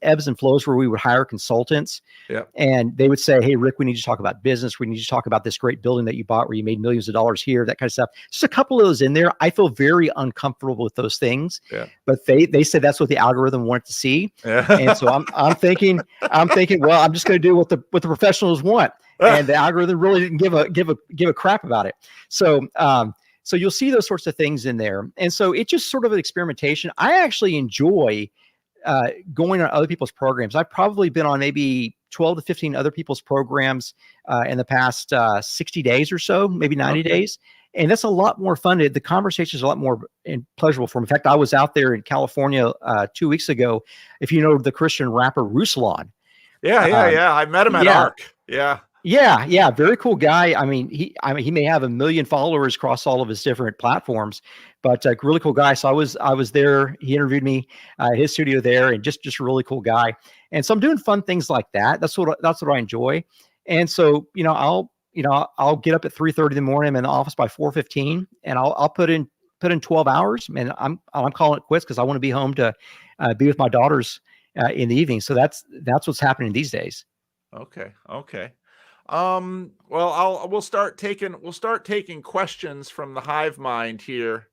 ebbs and flows where we would hire consultants, and they would say, "Hey, Rick, we need to talk about business. We need to talk about this great building that you bought where you made millions of dollars here, that kind of stuff." Just a couple of those in there. I feel very uncomfortable with those things, but they said that's what the algorithm wanted to see, and so I'm thinking, well, I'm just going to do what the professionals want. And the algorithm really didn't give a crap about it. So you'll see those sorts of things in there. And so it's just sort of an experimentation. I actually enjoy going on other people's programs. I've probably been on maybe 12 to 15 other people's programs in the past 60 days or so, maybe 90 days. And that's a lot more fun. The conversation is a lot more pleasurable for me. In fact, I was out there in California 2 weeks ago. If you know the Christian rapper Ruslan. I met him at ARC. Yeah. Very cool guy. I mean, he may have 1 million followers across all of his different platforms, but a really cool guy. So I was there. He interviewed me, his studio there, and just a really cool guy. And so I'm doing fun things like that. That's what I enjoy. And so, I'll get up at 3:30 in the morning. I'm in the office by 4:15, and I'll put in 12 hours, and I'm calling it quits, because I want to be home to be with my daughters in the evening. So that's what's happening these days. Okay. Well, we'll start taking questions from the Hive mind here.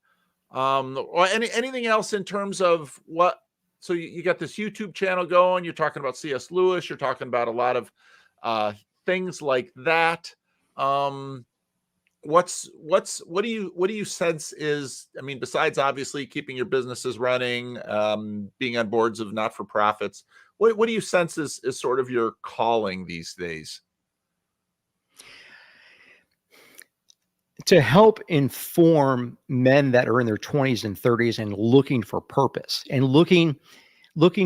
Or anything else in terms of what? So you got this YouTube channel going. You're talking about C.S. Lewis. You're talking about a lot of things like that. What do you sense is? I mean, besides obviously keeping your businesses running, being on boards of not-for-profits, what do you sense is sort of your calling these days? To help inform men that are in their 20s and 30s and looking for purpose, and looking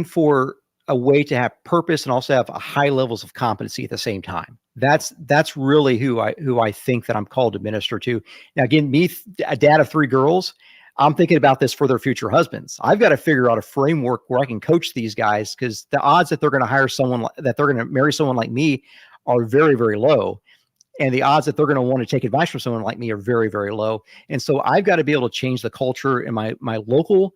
for a way to have purpose and also have high levels of competency at the same time. That's really who I think that I'm called to minister to. Now, again, me, a dad of 3 girls, I'm thinking about this for their future husbands. I've got to figure out a framework where I can coach these guys, because the odds that they're going to hire someone, that they're going to marry someone like me, are very, very low. And the odds that they're going to want to take advice from someone like me are very, very low. And so I've got to be able to change the culture in my local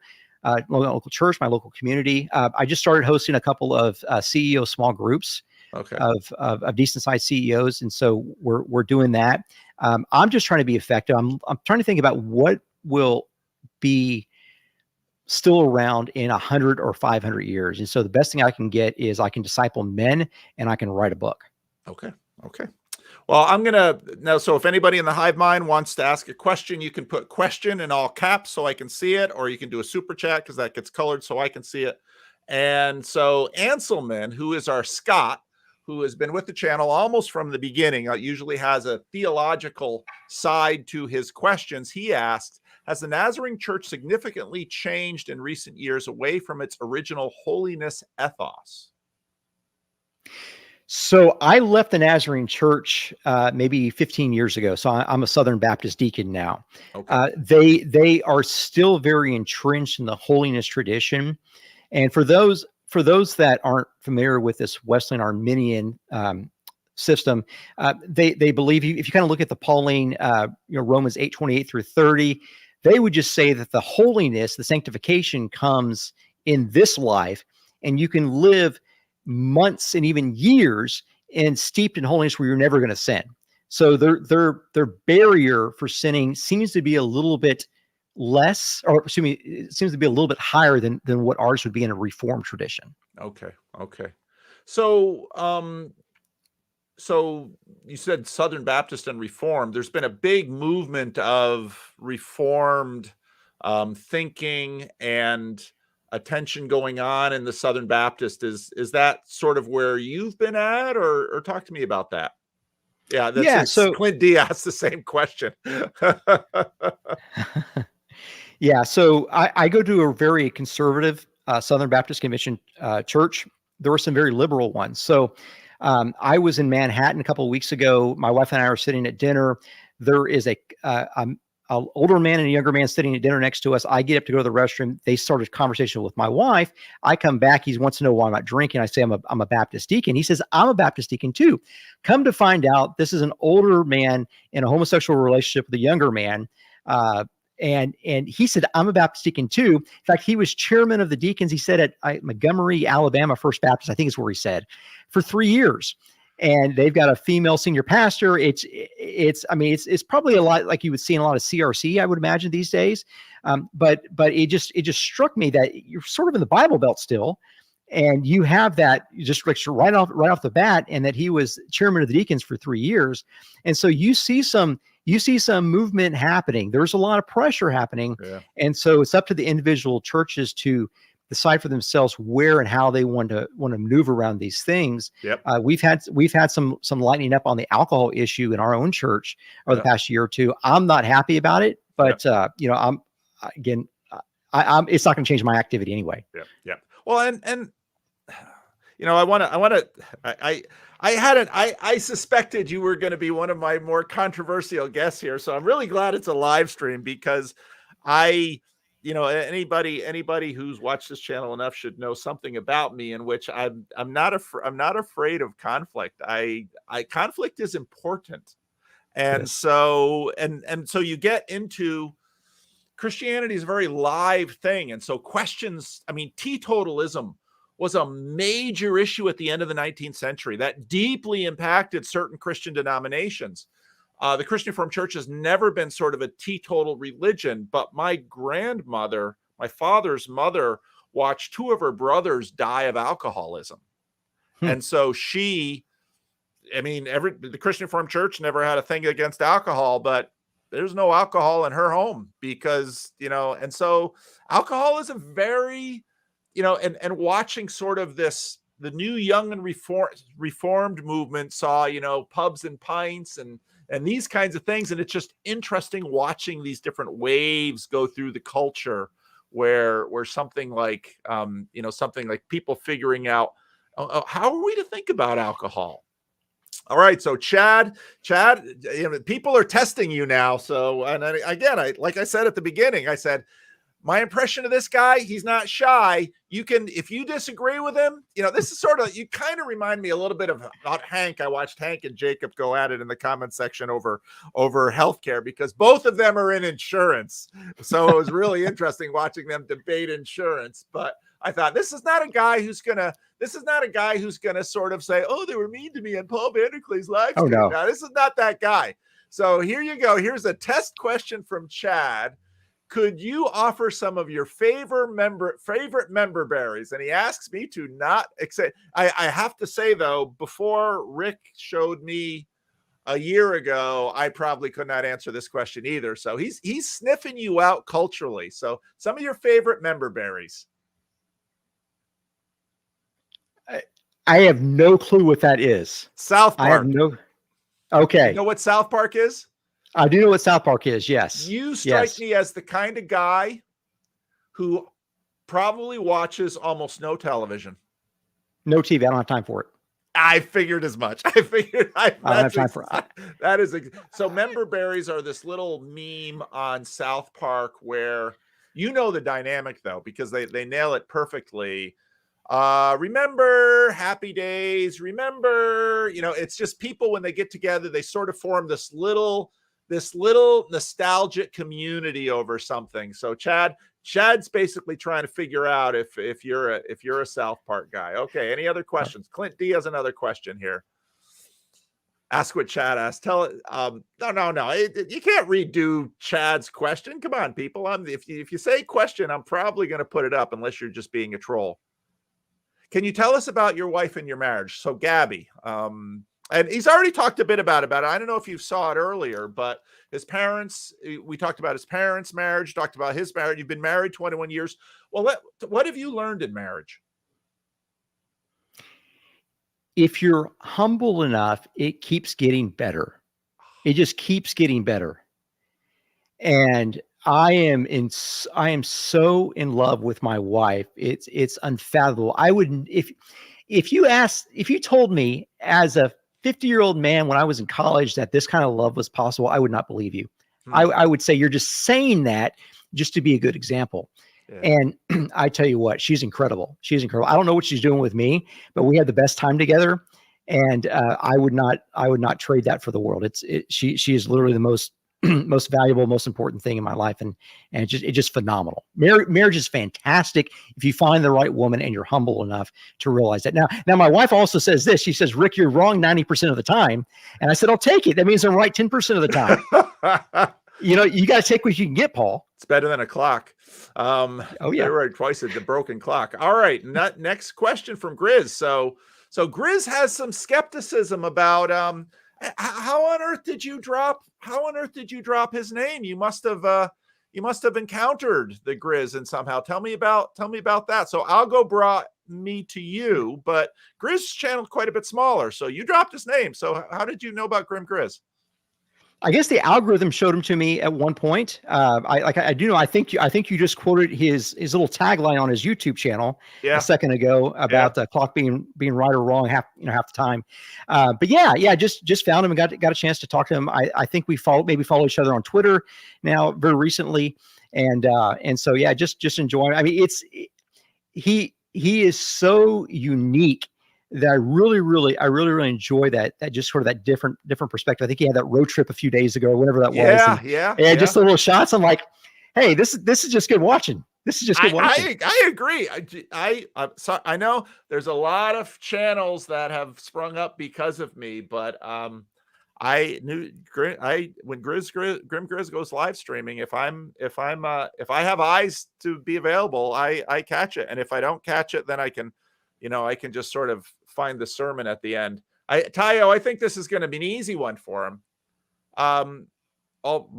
church, my local community. I just started hosting a couple of CEO small groups of decent sized CEOs. And so we're doing that. I'm just trying to be effective. I'm trying to think about what will be still around in 100 or 500 years. And so the best thing I can get is I can disciple men, and I can write a book. Okay. Well, I'm going to now. So if anybody in the Hive mind wants to ask a question, you can put question in all caps so I can see it, or you can do a super chat, because that gets colored so I can see it. And so Anselman, who is our Scott, who has been with the channel almost from the beginning, usually has a theological side to his questions. He asked, has the Nazarene Church significantly changed in recent years away from its original holiness ethos? So I left the Nazarene Church maybe 15 years ago. So I'm a Southern Baptist deacon now. Okay. They are still very entrenched in the holiness tradition. And for those that aren't familiar with this Wesleyan Arminian system, they believe, if you kind of look at the Pauline, Romans 8:28 through 30, they would just say that the holiness, the sanctification, comes in this life, and you can live months and even years and steeped in holiness where you're never going to sin. So their barrier for sinning seems to be a little bit less, or excuse me, it seems to be a little bit higher than what ours would be in a Reformed tradition. Okay. So, so you said Southern Baptist and Reformed. There's been a big movement of Reformed thinking and attention going on in the Southern Baptist. Is that sort of where you've been at, or talk to me about that? Yeah, So Clint D asked the same question. Yeah, so I go to a very conservative Southern Baptist Convention church. There were some very liberal ones. So I was in Manhattan a couple of weeks ago. My wife and I were sitting at dinner. There is an older man and a younger man sitting at dinner next to us. I get up to go to the restroom. They started a conversation with my wife. I come back. He wants to know why I'm not drinking. I say, I'm a Baptist deacon. He says, I'm a Baptist deacon too. Come to find out, this is an older man in a homosexual relationship with a younger man. And he said, I'm a Baptist deacon too. In fact, he was chairman of the deacons, he said, at Montgomery, Alabama First Baptist, I think is where he said, for 3 years. And they've got a female senior pastor. It's probably a lot like you would see in a lot of CRC, I would imagine, these days. But it just struck me that you're sort of in the Bible Belt still, and you have that just like right off the bat, and that he was chairman of the deacons for 3 years. And so you see some movement happening. There's a lot of pressure happening. Yeah. And so it's up to the individual churches to decide for themselves where and how they want to maneuver around these things. Yep. We've had some lightening up on the alcohol issue in our own church over the past year or two. I'm not happy about it, but I'm it's not going to change my activity anyway. Yeah. Well, and I suspected you were going to be one of my more controversial guests here. So I'm really glad it's a live stream, because anybody who's watched this channel enough should know something about me in which I'm not afraid of conflict. Conflict is important. And Yes. so you get into Christianity is a very live thing. And so teetotalism was a major issue at the end of the 19th century that deeply impacted certain Christian denominations. The Christian Reformed Church has never been sort of a teetotal religion, but my grandmother, my father's mother, watched 2 of her brothers die of alcoholism. And so the Christian Reformed Church never had a thing against alcohol, but there's no alcohol in her home because, and so alcohol is a very, and watching sort of the new young and reformed movement saw, pubs and pints and these kinds of things. And it's just interesting watching these different waves go through the culture where something like people figuring out, how are we to think about alcohol? All right. So Chad, people are testing you now. So, and again, like I said at the beginning, I said, my impression of this guy, he's not shy. You can, if you disagree with him, this is sort of, you kind of remind me a little bit about Hank. I watched Hank and Jacob go at it in the comment section over healthcare, because both of them are in insurance. So it was really interesting watching them debate insurance. But I thought, this is not a guy who's going to sort of say, oh, they were mean to me on Paul Vanderklee's live stream. Oh, no. Now, this is not that guy. So here you go. Here's a test question from Chad. Could you offer some of your favorite member berries? And he asks me to not accept. I have to say, though, before Rick showed me a year ago, I probably could not answer this question either. So he's sniffing you out culturally. So some of your favorite member berries. I have no clue what that is. South I have Park. no. You Okay. know what South Park is? I do know what South Park is. Yes. You strike Yes. me as the kind of guy who probably watches almost no television. No TV. I don't have time for it. I figured as much. I figured I don't have time for it. that is so. Member berries are this little meme on South Park where you know the dynamic though, because they nail it perfectly. Remember happy days, remember, it's just people when they get together, they sort of form this little nostalgic community over something. So Chad's basically trying to figure out if you're a South Park guy. Okay, any other questions? Clint D has another question here. Ask what Chad asked. Tell it. No. You can't redo Chad's question. Come on, people. If you say question, I'm probably going to put it up unless you're just being a troll. Can you tell us about your wife and your marriage? So Gabby, and he's already talked a bit about it. I don't know if you saw it earlier, but his parents, we talked about his parents' marriage, talked about his marriage. You've been married 21 years. Well, what have you learned in marriage? If you're humble enough, it keeps getting better. It just keeps getting better. And I am so in love with my wife. It's unfathomable. I wouldn't, if you told me as a 50-year-old man when I was in college that this kind of love was possible, I would not believe you. I would say you're just saying that just to be a good example. Yeah. And I tell you what, she's incredible. She's incredible. I don't know what she's doing with me, but we had the best time together. And I would not trade that for the world. She is literally the most valuable, most important thing in my life. And it's just phenomenal. Marriage is fantastic if you find the right woman and you're humble enough to realize that. Now my wife also says this. She says, Rick, you're wrong 90% of the time. And I said, I'll take it. That means I'm right 10% of the time. You got to take what you can get, Paul. It's better than a clock. Oh yeah. They're right twice at the broken clock. All right. Next question from Grizz. So Grizz has some skepticism about, how on earth did you drop his name? You must have encountered the Grizz and somehow tell me about that. So Algo brought me to you, but Grizz's channel quite a bit smaller. So you dropped his name. So how did you know about Grim Grizz? I guess the algorithm showed him to me at one point. I do know. I think you just quoted his little tagline on his YouTube channel a second ago about the clock being right or wrong half the time. But just found him and got a chance to talk to him. I think we follow each other on Twitter now very recently, and so just enjoying. I mean, he is so unique that I really enjoy that just sort of that different perspective. I think he had that road trip a few days ago, whatever that was. And just the little shots. I'm like, hey, this is just good watching. This is just good watching. I agree. I know there's a lot of channels that have sprung up because of me, but I knew when Grim Grizz goes live streaming, if I have eyes to be available, I catch it, and if I don't catch it, then I can just sort of find the sermon at the end. Tayo, I think this is going to be an easy one for him.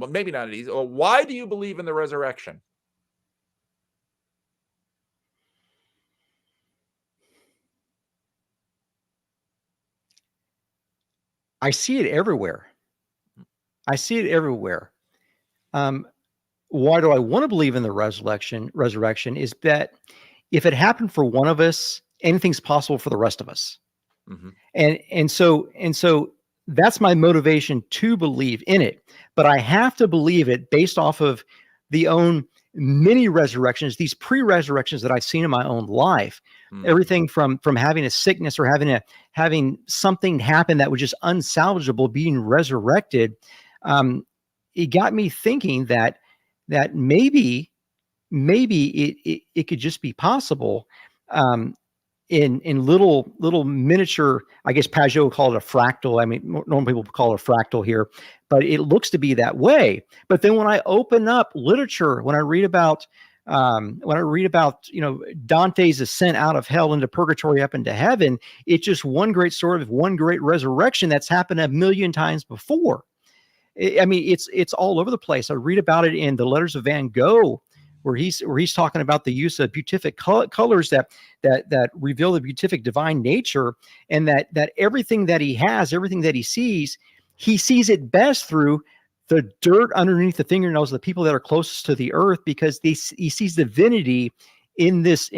Maybe not an easy. Why do you believe in the resurrection? I see it everywhere. Why do I want to believe in the resurrection is that if it happened for one of us, anything's possible for the rest of us. Mm-hmm. And so that's my motivation to believe in it. But I have to believe it based off of the own many resurrections, these pre-resurrections that I've seen in my own life. Mm-hmm. Everything from having a sickness or having something happen that was just unsalvageable, being resurrected. It got me thinking that maybe it could just be possible. In little miniature, I guess Pajot would call it a fractal. I mean, normal people call it a fractal here, but it looks to be that way. But then when I open up literature, when I read about Dante's ascent out of hell into purgatory up into heaven, it's just one great story of one great resurrection that's happened a million times before. I mean, it's all over the place. I read about it in the letters of Van Gogh, he's talking about the use of beatific colors that reveal the beatific divine nature, and that everything that he has, everything that he sees it best through the dirt underneath the fingernails of the people that are closest to the earth, because he sees divinity in this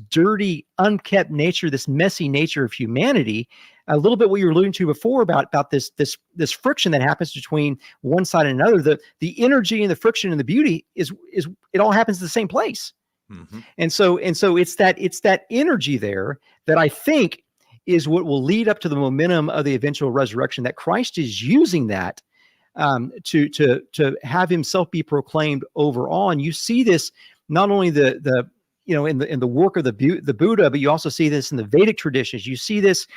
dirty, unkept nature, this messy nature of humanity. A little bit what you were alluding to before about this friction that happens between one side and another. The energy and the friction and the beauty is it all happens in the same place. Mm-hmm. And so it's that energy there that I think is what will lead up to the momentum of the eventual resurrection, that Christ is using that to have himself be proclaimed over all. And you see this not only in the work of the Buddha, but you also see this in the Vedic traditions. You see this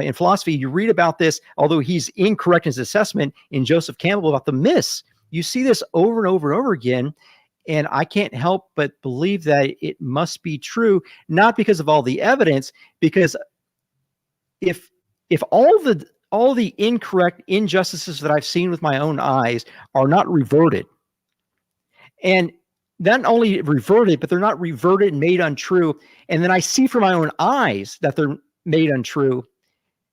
in philosophy. You read about this, although he's incorrect in his assessment, in Joseph Campbell about the myths. You see this over and over and over again. And I can't help but believe that it must be true, not because of all the evidence, because if all the incorrect injustices that I've seen with my own eyes are not reverted, and not only reverted, but they're not reverted and made untrue, and then I see from my own eyes that they're made untrue,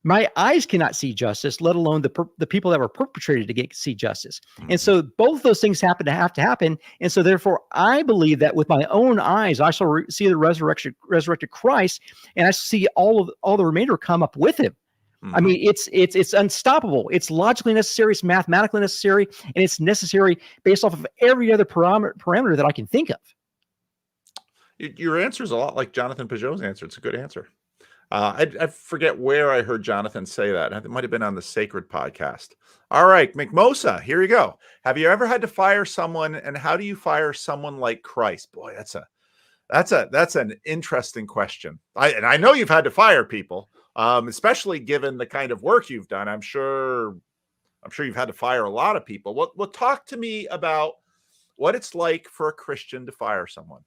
my eyes cannot see justice, let alone the people that were perpetrated to see justice. Mm-hmm. And so both those things have to happen. And so therefore, I believe that with my own eyes, I shall see the resurrected Christ, and I see all the remainder come up with him. Mm-hmm. I mean, it's unstoppable. It's logically necessary. It's mathematically necessary, and it's necessary based off of every other parameter that I can think of. Your answer is a lot like Jonathan Peugeot's answer. It's a good answer. I forget where I heard Jonathan say that. It might have been on the Sacred podcast. All right, McMosa, here you go. Have you ever had to fire someone, and how do you fire someone like Christ? Boy, that's an interesting question. I know you've had to fire people. Especially given the kind of work you've done. I'm sure you've had to fire a lot of people. Well, talk to me about what it's like for a Christian to fire someone.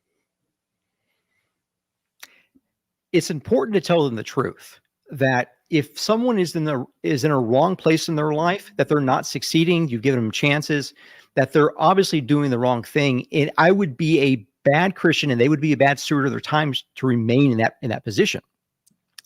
It's important to tell them the truth, that if someone is in a wrong place in their life, that they're not succeeding, you've given them chances, that they're obviously doing the wrong thing. And I would be a bad Christian, and they would be a bad steward of their time to remain in that position.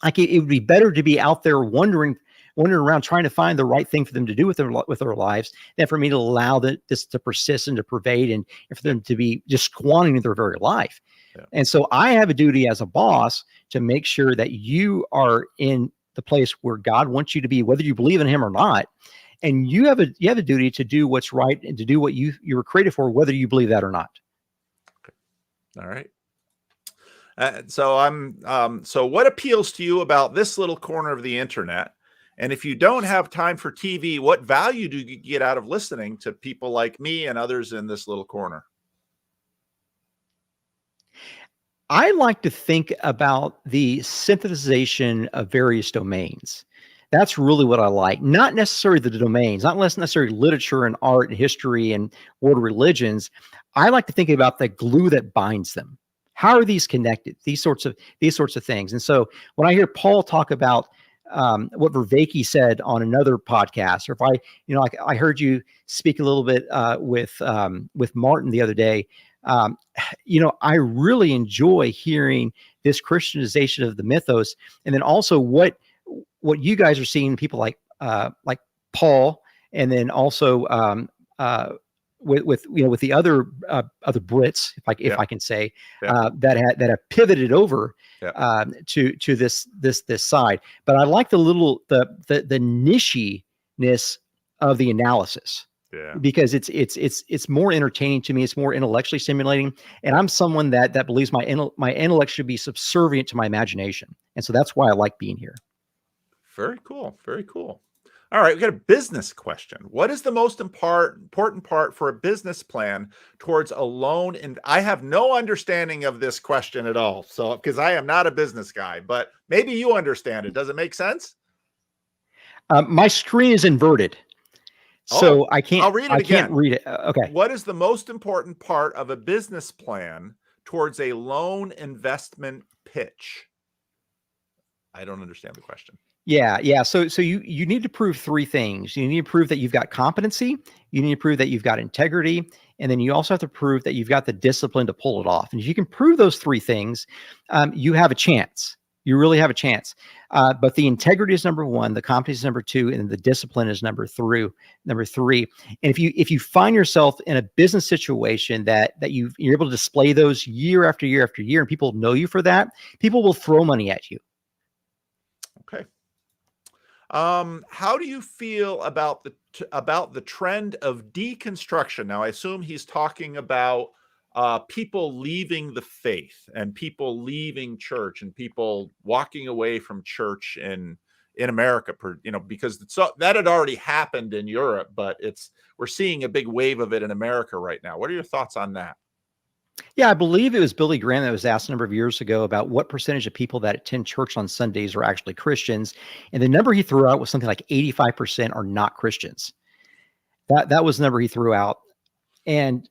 Like it would be better to be out there wandering around trying to find the right thing for them to do with their lives than for me to allow this to persist and to pervade, and for them to be just squandering their very life. Yeah. And so I have a duty as a boss to make sure that you are in the place where God wants you to be, whether you believe in him or not. And you have a duty to do what's right and to do what you were created for, whether you believe that or not. Okay. All right. So what appeals to you about this little corner of the internet? And if you don't have time for TV, what value do you get out of listening to people like me and others in this little corner? I like to think about the synthesization of various domains. That's really what I like. Not necessarily the domains, not necessarily literature and art and history and world religions. I like to think about the glue that binds them. How are these connected? These sorts of things. And so when I hear Paul talk about what Vervaeke said on another podcast, or if I heard you speak a little bit with Martin the other day, I really enjoy hearing this Christianization of the mythos, and then also what you guys are seeing, people like Paul, and then also with the other Brits, if I can say, that have pivoted over to this side. But I like the niche-ness of the analysis. Yeah. Because it's more entertaining to me. It's more intellectually stimulating, and I'm someone that believes my intellect should be subservient to my imagination, and so that's why I like being here. Very cool. Very cool. All right, we got a business question. What is the most important part for a business plan towards a loan? And I have no understanding of this question at all, so because I am not a business guy, but maybe you understand it. Does it make sense? My screen is inverted. So I can't. I'll read it again. Can't read it. Okay. What is the most important part of a business plan towards a loan investment pitch? I don't understand the question. Yeah. So you need to prove three things. You need to prove that you've got competency, you need to prove that you've got integrity, and then you also have to prove that you've got the discipline to pull it off. And if you can prove those three things, you have a chance. You really have a chance. But the integrity is number one, the competency is number two, and the discipline is number three. And if you find yourself in a business situation that you're able to display those year after year after year, and people know you for that, people will throw money at you. Okay. How do you feel about the trend of deconstruction? Now, I assume he's talking about people leaving the faith and people leaving church and people walking away from church in America, because that had already happened in Europe, but we're seeing a big wave of it in America right now. What are your thoughts on that? Yeah, I believe it was Billy Graham that was asked a number of years ago about what percentage of people that attend church on Sundays are actually Christians. And the number he threw out was something like 85% are not Christians. That was the number he threw out. And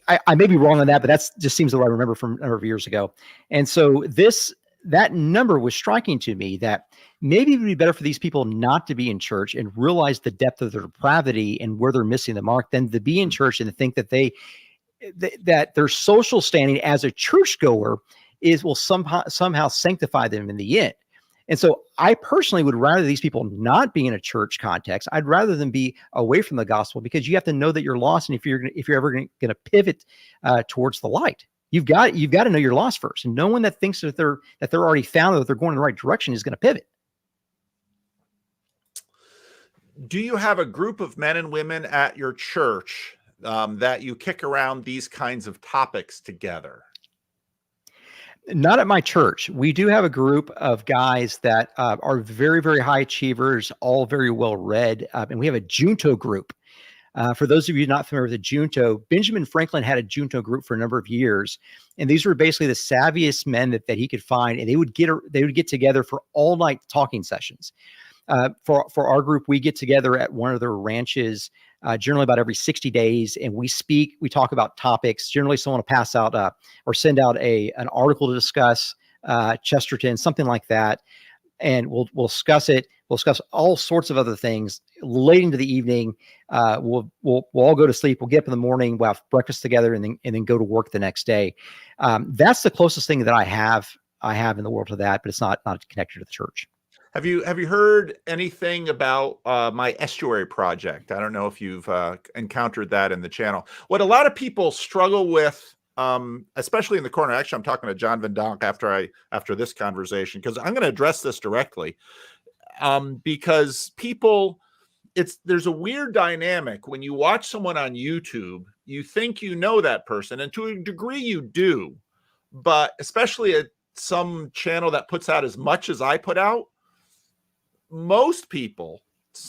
I may be wrong on that, but that just seems the way I remember from a number of years ago. And so that number was striking to me, that maybe it would be better for these people not to be in church and realize the depth of their depravity and where they're missing the mark than to be in church and to think that that their social standing as a churchgoer will somehow sanctify them in the end. And so I personally would rather these people not be in a church context. I'd rather them be away from the gospel, because you have to know that you're lost. And if you're ever going to pivot towards the light, you've got to know you're lost first. And no one that thinks that they're already found, or that they're going in the right direction, is going to pivot. Do you have a group of men and women at your church that you kick around these kinds of topics together? Not at my church. We do have a group of guys that are very, very high achievers, all very well read. And we have a Junto group. For those of you not familiar with the Junto, Benjamin Franklin had a Junto group for a number of years. And these were basically the savviest men that he could find. And they would get together for all night talking sessions. For our group, we get together at one of their ranches generally about every 60 days, and we talk about topics. Generally, someone will pass out or send out an article to discuss Chesterton, something like that, and we'll discuss it. We'll discuss all sorts of other things. Late into the evening, we'll all go to sleep. We'll get up in the morning, we'll have breakfast together, and then go to work the next day. That's the closest thing that I have in the world to that, but it's not connected to the church. Have you heard anything about my Estuary project? I don't know if you've encountered that in the channel. What a lot of people struggle with, especially in the corner. Actually, I'm talking to John Van Donk after this conversation, because I'm going to address this directly. Because there's a weird dynamic when you watch someone on YouTube. You think you know that person, and to a degree you do, but especially at some channel that puts out as much as I put out. Most people,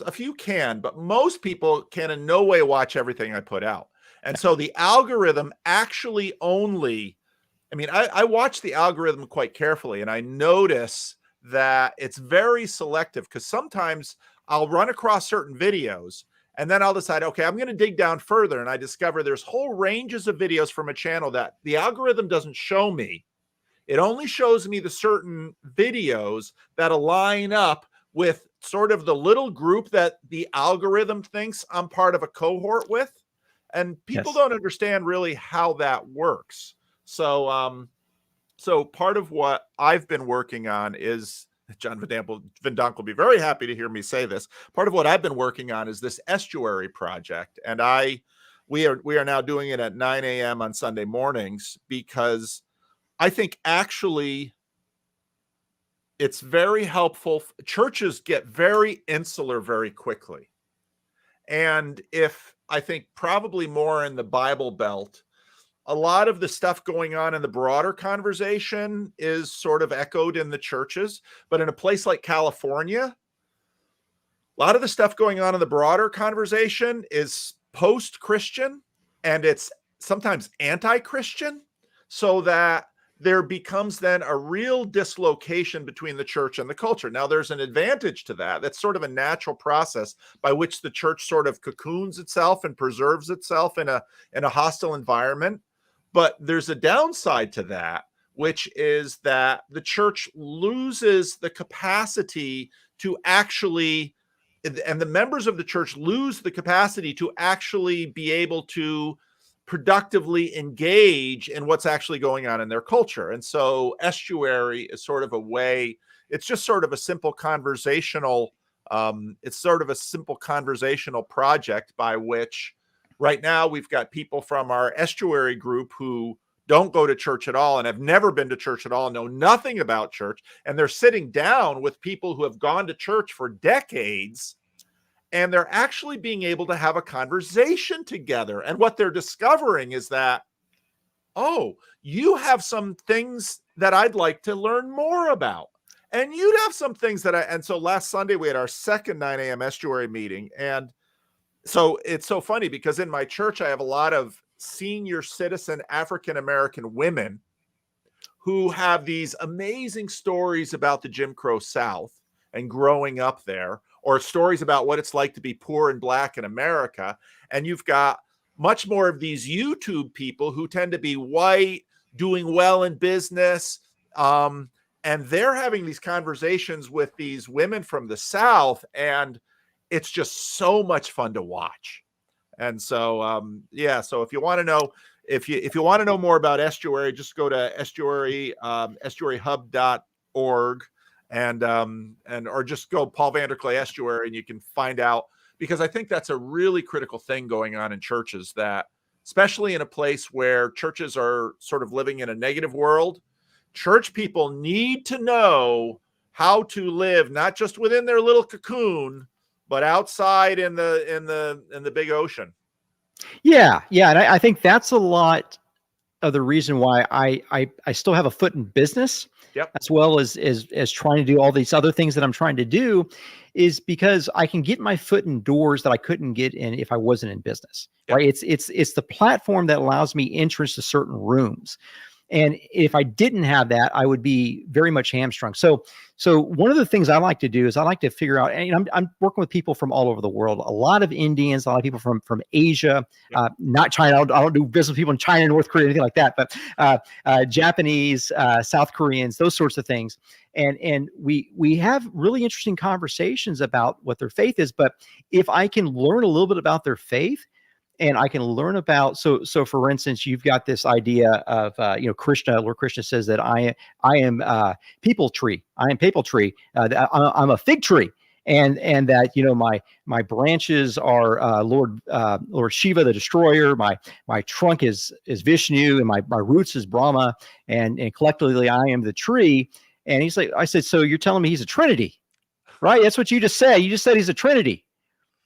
a few can, but most people can in no way watch everything I put out. And so the algorithm actually I watch the algorithm quite carefully, and I notice that it's very selective, because sometimes I'll run across certain videos and then I'll decide, okay, I'm going to dig down further, and I discover there's whole ranges of videos from a channel that the algorithm doesn't show me. It only shows me the certain videos that align up with sort of the little group that the algorithm thinks I'm part of a cohort with. And people don't understand really how that works. So, so part of what I've been working on is, John Van Donk will be very happy to hear me say this. Part of what I've been working on is this Estuary project. And we are now doing it at 9 a.m. on Sunday mornings, because I think actually it's very helpful. Churches get very insular very quickly. And I think probably more in the Bible Belt, a lot of the stuff going on in the broader conversation is sort of echoed in the churches. But in a place like California, a lot of the stuff going on in the broader conversation is post-Christian, and it's sometimes anti-Christian, so that there becomes then a real dislocation between the church and the culture. Now, there's an advantage to that. That's sort of a natural process by which the church sort of cocoons itself and preserves itself in a hostile environment. But there's a downside to that, which is that the church loses the capacity to actually, and the members of the church lose the capacity to actually be able to productively engage in what's actually going on in their culture. And so Estuary is sort of a way, it's just sort of a simple conversational, it's sort of a simple conversational project by which right now we've got people from our Estuary group who don't go to church at all and have never been to church at all, know nothing about church. And they're sitting down with people who have gone to church for decades, and they're actually being able to have a conversation together. And what they're discovering is that, oh, you have some things that I'd like to learn more about. And you'd have some things that and so last Sunday we had our second 9 a.m. Estuary meeting. And so it's so funny because in my church, I have a lot of senior citizen African-American women who have these amazing stories about the Jim Crow South and growing up there, or stories about what it's like to be poor and Black in America. And you've got much more of these YouTube people who tend to be white, doing well in business. And they're having these conversations with these women from the South, and it's just so much fun to watch. And so, yeah, so if you want to know, if you want to know more about Estuary, just go to Estuary, estuaryhub.org. And or just go Paul Vanderklay Estuary and you can find out, because I think that's a really critical thing going on in churches, that especially in a place where churches are sort of living in a negative world, church people need to know how to live, not just within their little cocoon, but outside in the big ocean. Yeah. And I think that's a lot of the reason why I still have a foot in business. Yep. As well as trying to do all these other things that I'm trying to do, is because I can get my foot in doors that I couldn't get in if I wasn't in business. Yep. Right? It's the platform that allows me entrance to certain rooms. And if I didn't have that, I would be very much hamstrung. So one of the things I like to do is I like to figure out, and I'm working with people from all over the world, a lot of Indians, a lot of people from Asia, not China. I don't do business with people in China, North Korea, anything like that, but Japanese, South Koreans, those sorts of things. And we have really interesting conversations about what their faith is. But if I can learn a little bit about their faith, and I can learn about, so for instance, you've got this idea of, Krishna, where Krishna says that I am people tree. I am papal tree. I'm a fig tree. And that, my branches are Lord Shiva, the destroyer. My trunk is Vishnu, and my roots is Brahma, and collectively I am the tree. And he's like, I said, so you're telling me he's a Trinity, right? That's what you just said. You just said he's a Trinity.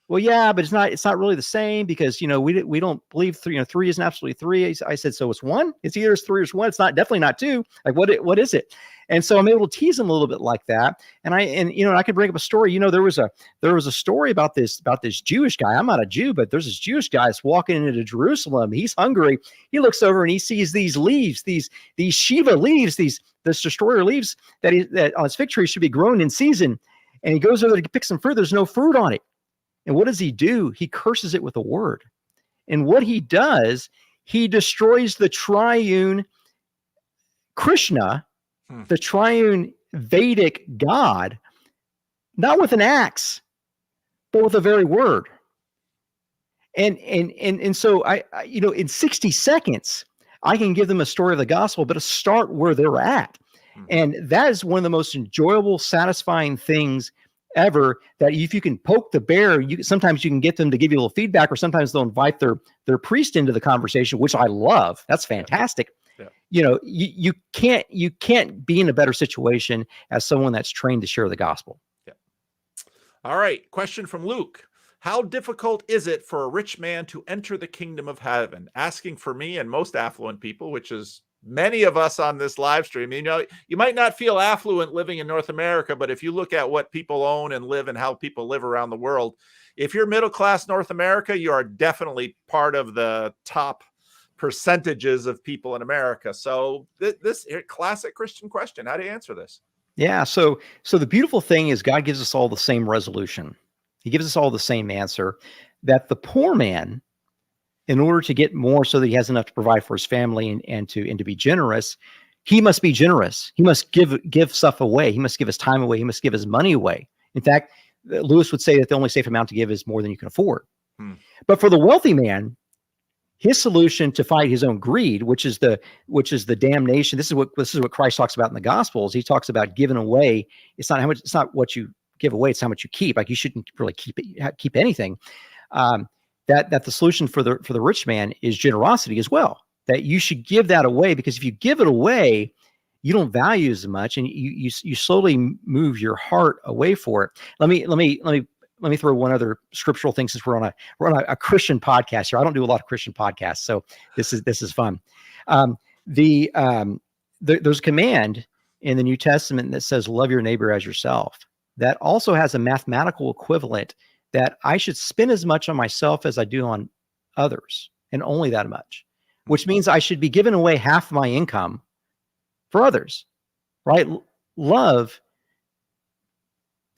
Well, yeah, but it's not really the same, because, we don't believe three isn't absolutely three. I said, so it's one? It's either three or it's one. It's definitely not two. Like, what is it? And so I'm able to tease them a little bit like that. And I could bring up a story. There was a story about this Jewish guy. I'm not a Jew, but there's this Jewish guy that's walking into Jerusalem. He's hungry. He looks over and he sees these leaves, these Shiva leaves, this destroyer leaves that on his fig tree should be grown in season. And he goes over to pick some fruit. There's no fruit on it. And what does he do? He curses it with a word. And what he does, he destroys the triune Krishna, the triune Vedic God, not with an axe, but with a very word. And so I in 60 seconds, I can give them a story of the gospel, but to start where they're at. And that is one of the most enjoyable, satisfying things ever, that if you can poke the bear, sometimes you can get them to give you a little feedback, or sometimes they'll invite their priest into the conversation, which I love. That's fantastic. Yeah. You can't be in a better situation as someone that's trained to share the gospel. Yeah. All right. Question from Luke. How difficult is it for a rich man to enter the kingdom of heaven? Asking for me and most affluent people, which is many of us on this live stream. You might not feel affluent living in North America, but if you look at what people own and live and how people live around the world, if you're middle class North America, you are definitely part of the top percentages of people in America. So this classic Christian question, how do you answer this? Yeah. So the beautiful thing is God gives us all the same resolution. He gives us all the same answer, that the poor man, in order to get more so that he has enough to provide for his family and to be generous, he must be generous. He must give stuff away. He must give his time away. He must give his money away. In fact, Lewis would say that the only safe amount to give is more than you can afford. Hmm. But for the wealthy man, his solution to fight his own greed, which is the damnation. This is what Christ talks about in the Gospels. He talks about giving away. It's not what you give away. It's how much you keep. Like, you shouldn't really keep anything. That the solution for the rich man is generosity as well. That you should give that away, because if you give it away, you don't value as much, and you slowly move your heart away for it. Let me throw one other scriptural thing, since we're on a Christian podcast here. I don't do a lot of Christian podcasts, so this is fun. There's a command in the New Testament that says, "Love your neighbor as yourself." That also has a mathematical equivalent, that I should spend as much on myself as I do on others, and only that much, which means I should be giving away half my income for others, right? Love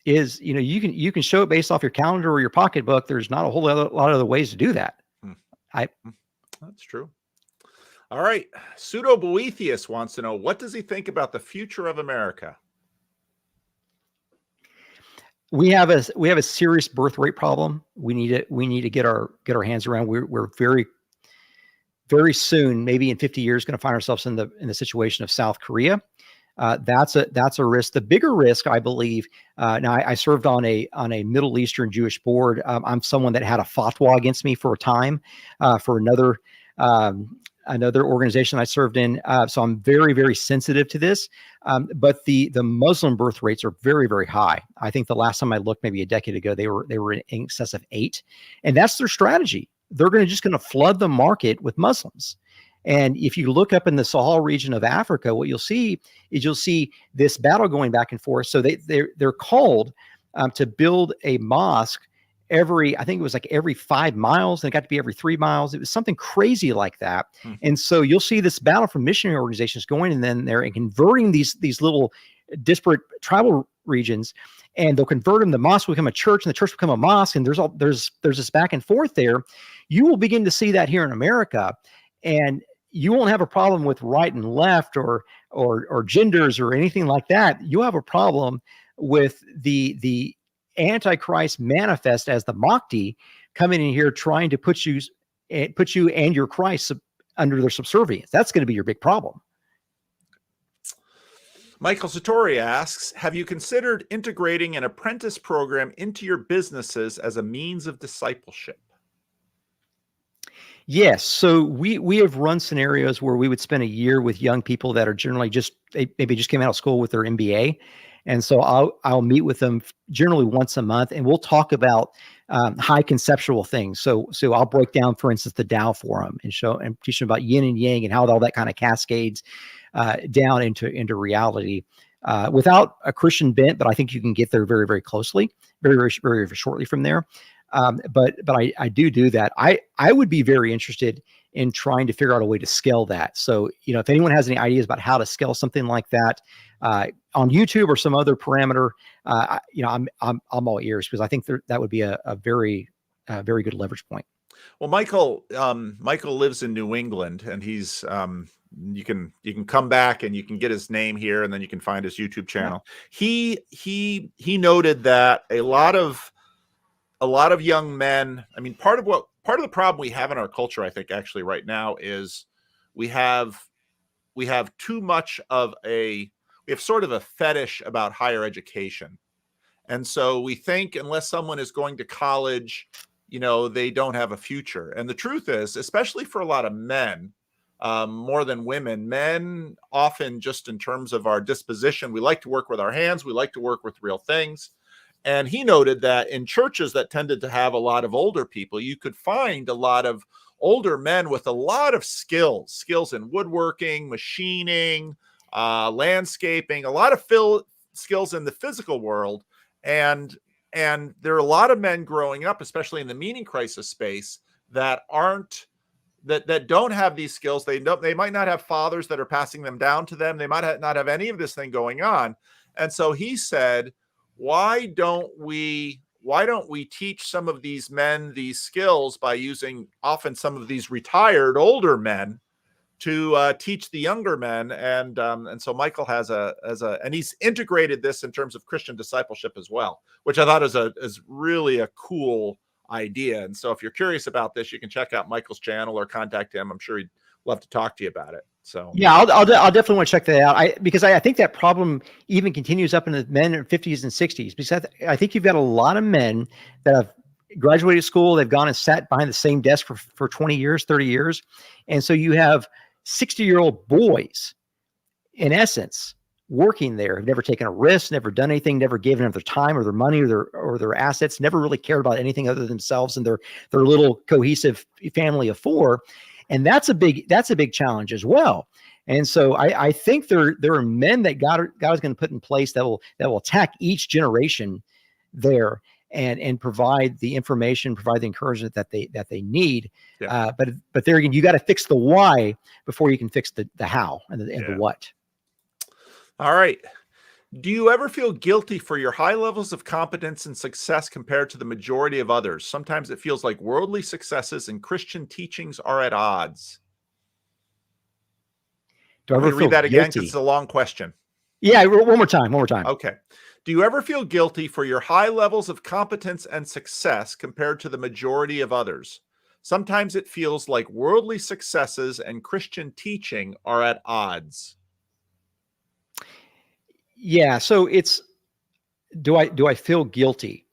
is, you can show it based off your calendar or your pocketbook. There's not a whole lot of other ways to do that. That's true. All right. Pseudo Boethius wants to know, what does he think about the future of America? We have a serious birth rate problem. We need to get our hands around. We're very, very soon, maybe in 50 years, going to find ourselves in the situation of South Korea. That's a risk. The bigger risk, I believe. Now, I served on a Middle Eastern Jewish board. I'm someone that had a fatwa against me for a time, for another organization I served in. So I'm very, very sensitive to this. But the Muslim birth rates are very, very high. I think the last time I looked, maybe a decade ago, they were in excess of 8, and that's their strategy. They're going to flood the market with Muslims. And if you look up in the Sahel region of Africa, what you'll see this battle going back and forth. So they're called to build a mosque I think it was like every 5 miles, and it got to be every 3 miles. It was something crazy like that. And so you'll see this battle from missionary organizations going in then there and converting these little disparate tribal regions, and they'll convert them. The mosque will become a church, and the church will become a mosque, and there's this back and forth there. You will begin to see that here in America, and you won't have a problem with right and left or genders or anything like that. You have a problem with the Antichrist manifest as the Mahdi coming in here trying to put you and your Christ under their subservience. That's going to be your big problem. Michael Satori asks, have you considered integrating an apprentice program into your businesses as a means of discipleship? Yes. So we have run scenarios where we would spend a year with young people that are generally maybe just came out of school with their MBA. And so I'll meet with them generally once a month, and we'll talk about high conceptual things. So I'll break down, for instance, the Tao for them and teach them about yin and yang and how all that kind of cascades down into reality without a Christian bent. But I think you can get there very, very closely, very, very, very, very shortly from there. But I do that. I would be very interested in trying to figure out a way to scale that. So, if anyone has any ideas about how to scale something like that on YouTube or some other parameter, I'm all ears, because I think that would be a very good leverage point. Well, Michael lives in New England, and he's you can come back and you can get his name here, and then you can find his YouTube channel. Yeah. He noted that a lot of young men, I mean, part of the problem we have in our culture, I think, actually right now, is we have too much of we have sort of a fetish about higher education. And so we think unless someone is going to college, they don't have a future. And the truth is, especially for a lot of men, more than women, men often, just in terms of our disposition, we like to work with our hands. We like to work with real things. And he noted that in churches that tended to have a lot of older people, you could find a lot of older men with a lot of skills in woodworking, machining, landscaping, a lot of skills in the physical world. And there are a lot of men growing up, especially in the meaning crisis space, that don't have these skills. They might not have fathers that are passing them down to them. They might not have any of this thing going on. And so he said, why don't we teach some of these men these skills by using often some of these retired older men to teach the younger men, and so Michael has and he's integrated this in terms of Christian discipleship as well, which I thought is really a cool idea. And so if you're curious about this, you can check out Michael's channel or contact him. I'm sure he'd love to talk to you about it. So yeah, I'll definitely want to check that out. Because I think that problem even continues up in the men in 50s and 60s, because I think you've got a lot of men that have graduated school, they've gone and sat behind the same desk for 20 years, 30 years. And so you have 60-year-old boys, in essence, working there, have never taken a risk, never done anything, never given up their time or their money or their assets, never really cared about anything other than themselves and their little cohesive family of four. And that's a big challenge as well. And so I think there are men that God is going to put in place that will attack each generation there and provide the information, provide the encouragement that they need. Yeah. But there again, you got to fix the why before you can fix the how and the what. All right. Do you ever feel guilty for your high levels of competence and success compared to the majority of others? Sometimes it feels like worldly successes and Christian teachings are at odds. Do I ever read that again? 'Cause guilty? it's a long question. Yeah, one more time. Okay. Do you ever feel guilty for your high levels of competence and success compared to the majority of others? Sometimes it feels like worldly successes and Christian teaching are at odds. Yeah. So do I feel guilty?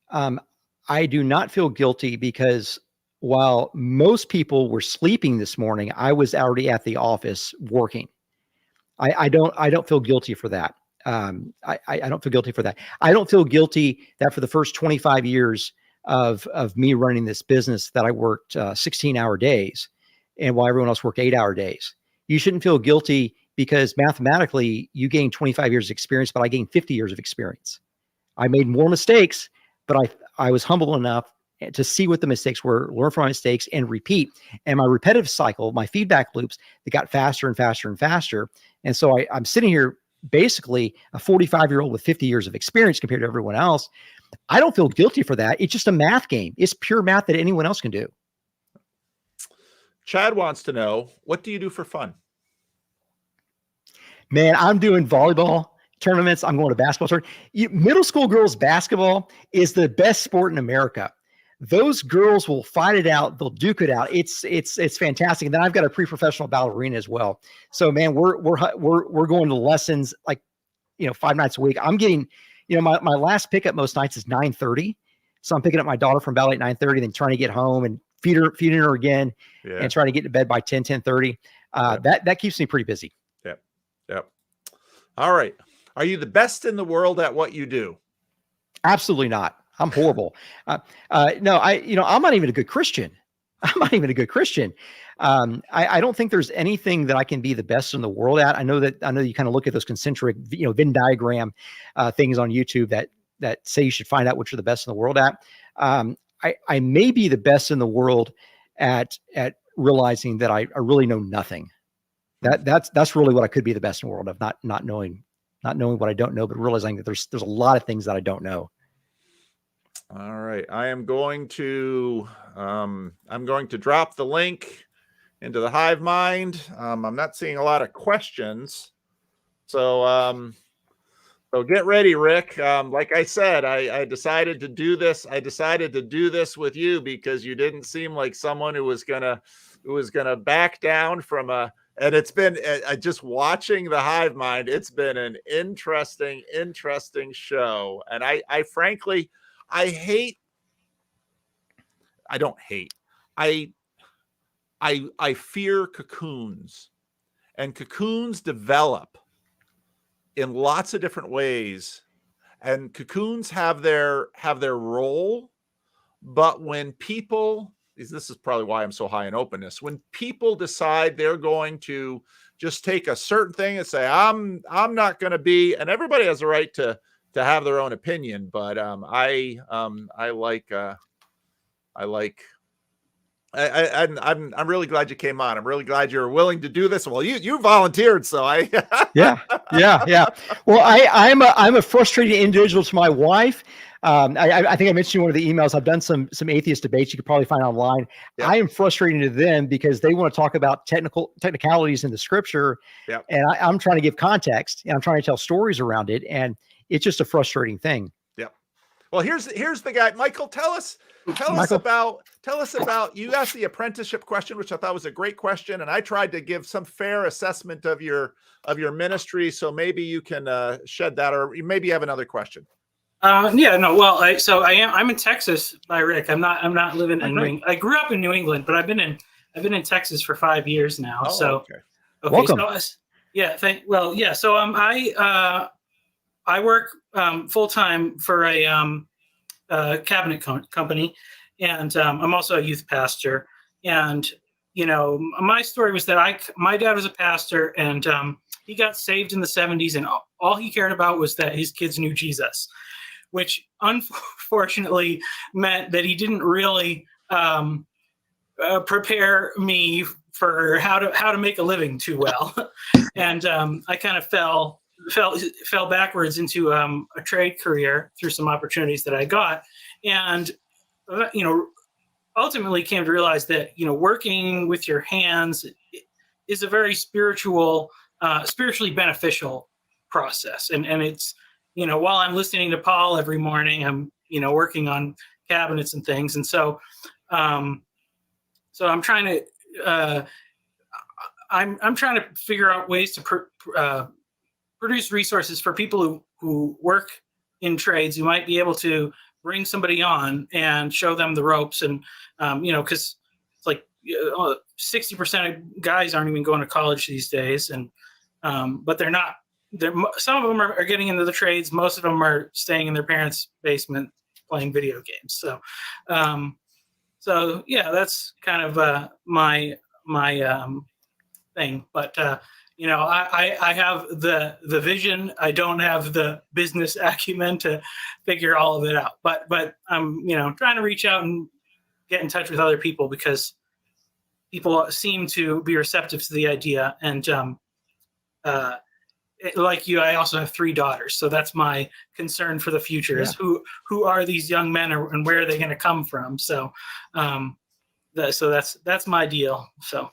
I do not feel guilty, because while most people were sleeping this morning, I was already at the office working. I don't feel guilty for that. I don't feel guilty for that. I don't feel guilty that for the first 25 years of me running this business that I worked 16-hour days, and while everyone else worked 8-hour days. You shouldn't feel guilty because mathematically you gained 25 years of experience, but I gained 50 years of experience. I made more mistakes, but I was humble enough to see what the mistakes were, learn from my mistakes, and repeat. And my repetitive cycle, my feedback loops, they got faster and faster and faster. And so I'm sitting here basically a 45-year-old with 50 years of experience compared to everyone else. I don't feel guilty for that. It's just a math game. It's pure math that anyone else can do. Chad wants to know, what do you do for fun? Man, I'm doing volleyball tournaments. I'm going to basketball tournaments. Middle school girls basketball is the best sport in America. Those girls will fight it out. They'll duke it out. It's fantastic. And then I've got a pre-professional ballerina as well. So man, we're going to lessons like, 5 nights a week. I'm getting, my last pickup most nights is 9:30. So I'm picking up my daughter from ballet at 9:30, then trying to get home and feeding her again, and trying to get to bed by 10:30. That keeps me pretty busy. Yep. All right. Are you the best in the world at what you do? Absolutely not. I'm horrible. No, I'm not even a good Christian. I'm not even a good Christian. I don't think there's anything that I can be the best in the world at. I know you kind of look at those concentric, Venn diagram things on YouTube that say you should find out what you're the best in the world at. I may be the best in the world at realizing that I really know nothing. That's really what I could be the best in the world of, not knowing what I don't know, but realizing that there's a lot of things that I don't know. All right. I'm going to drop the link into the Hive Mind. I'm not seeing a lot of questions. So get ready, Rick. Like I said, I decided to do this. I decided to do this with you because you didn't seem like someone who was gonna back down from and it's been just watching the Hive Mind. It's been an interesting show. And I frankly, I fear cocoons, and cocoons develop in lots of different ways, and cocoons have their role. But when people, this is probably why I'm so high in openness, when people decide they're going to just take a certain thing and say, I'm not going to be, and everybody has a right to have their own opinion, but I like I'm really glad you came on. I'm really glad you're willing to do this. Well, you volunteered, so I yeah. Well, I'm a frustrated individual to my wife. I think I mentioned in one of the emails. I've done some atheist debates you could probably find online. Yep. I am frustrating to them because they want to talk about technicalities in the scripture, Yep. and I'm trying to give context and I'm trying to tell stories around it, and it's just a frustrating thing. Yep. Well, here's the guy, Michael. Tell us about you asked the apprenticeship question, which I thought was a great question, and I tried to give some fair assessment of your ministry. So maybe you can shed that, or maybe you have another question. Yeah, no. Well, I'm in Texas by Rick. I'm not living in New England. I grew up in New England, but I've been in Texas for 5 years now. Oh, so okay. Welcome. So, So I work full time for a cabinet company, and I'm also a youth pastor. And my story was that my dad was a pastor, and he got saved in the 70s, and all he cared about was that his kids knew Jesus, which unfortunately meant that he didn't really prepare me for how to make a living too well. And I kind of fell backwards into a trade career through some opportunities that I got, and ultimately came to realize that working with your hands is a very spiritually beneficial process, and it's while I'm listening to Paul every morning, I'm working on cabinets and things, and so I'm trying to I'm trying to figure out ways to produce resources for people who work in trades who might be able to bring somebody on and show them the ropes, and because it's like 60% of guys aren't even going to college these days, and but they're not. Some of them are getting into the trades. Most of them are staying in their parents' basement playing video games. So, yeah, that's kind of my thing. But I have the vision. I don't have the business acumen to figure all of it out. But I'm trying to reach out and get in touch with other people, because people seem to be receptive to the idea. And like you, I also have 3 daughters, so that's my concern for the future: is who are these young men, and where are they going to come from? So, that's my deal. So,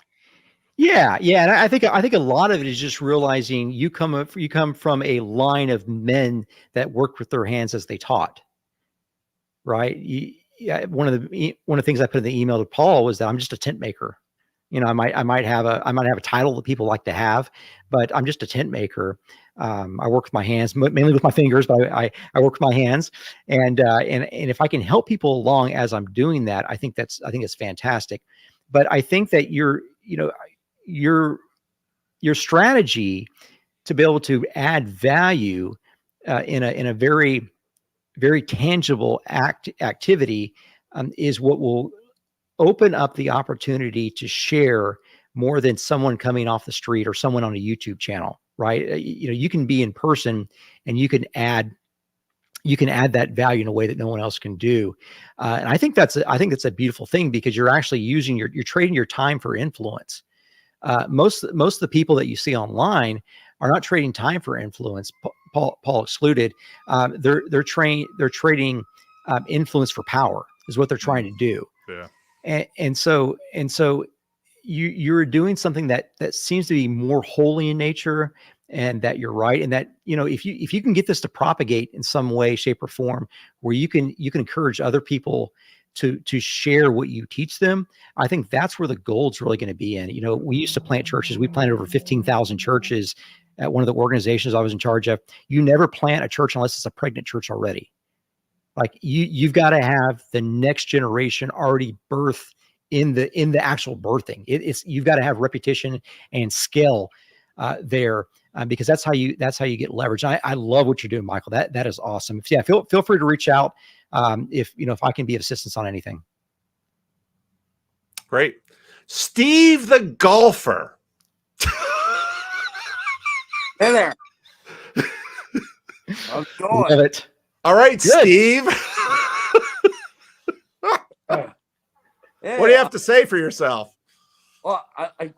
yeah, and I think a lot of it is just realizing you come from a line of men that worked with their hands as they taught, right? One of the things I put in the email to Paul was that I'm just a tent maker. I might have a title that people like to have, but I'm just a tent maker. I work with my hands, mainly with my fingers, but I work with my hands, and if I can help people along as I'm doing that, I think it's fantastic. But I think that your strategy to be able to add value in a very, very tangible activity is what will open up the opportunity to share more than someone coming off the street or someone on a YouTube channel, right? You can be in person, and you can add that value in a way that no one else can do. And I think that's a beautiful thing, because you're actually you're trading your time for influence. Most of the people that you see online are not trading time for influence, Paul excluded. They're trading influence for power is what they're trying to do. Yeah. And so you're doing something that seems to be more holy in nature, and that you're right. And that, if you can get this to propagate in some way, shape, or form, where you can encourage other people to share what you teach them, I think that's where the gold's really going to be in. We used to plant churches. We planted over 15,000 churches at one of the organizations I was in charge of. You never plant a church unless it's a pregnant church already. Like you've got to have the next generation already birthed in the actual birthing. You've got to have repetition and scale there, because that's how you get leverage. I love what you're doing, Michael. That is awesome. Yeah, feel free to reach out if I can be of assistance on anything. Great. Steve the golfer. Hey there. How's it going? Love it. All right, Good. Steve. Yeah, What do you have to say for yourself? Well, I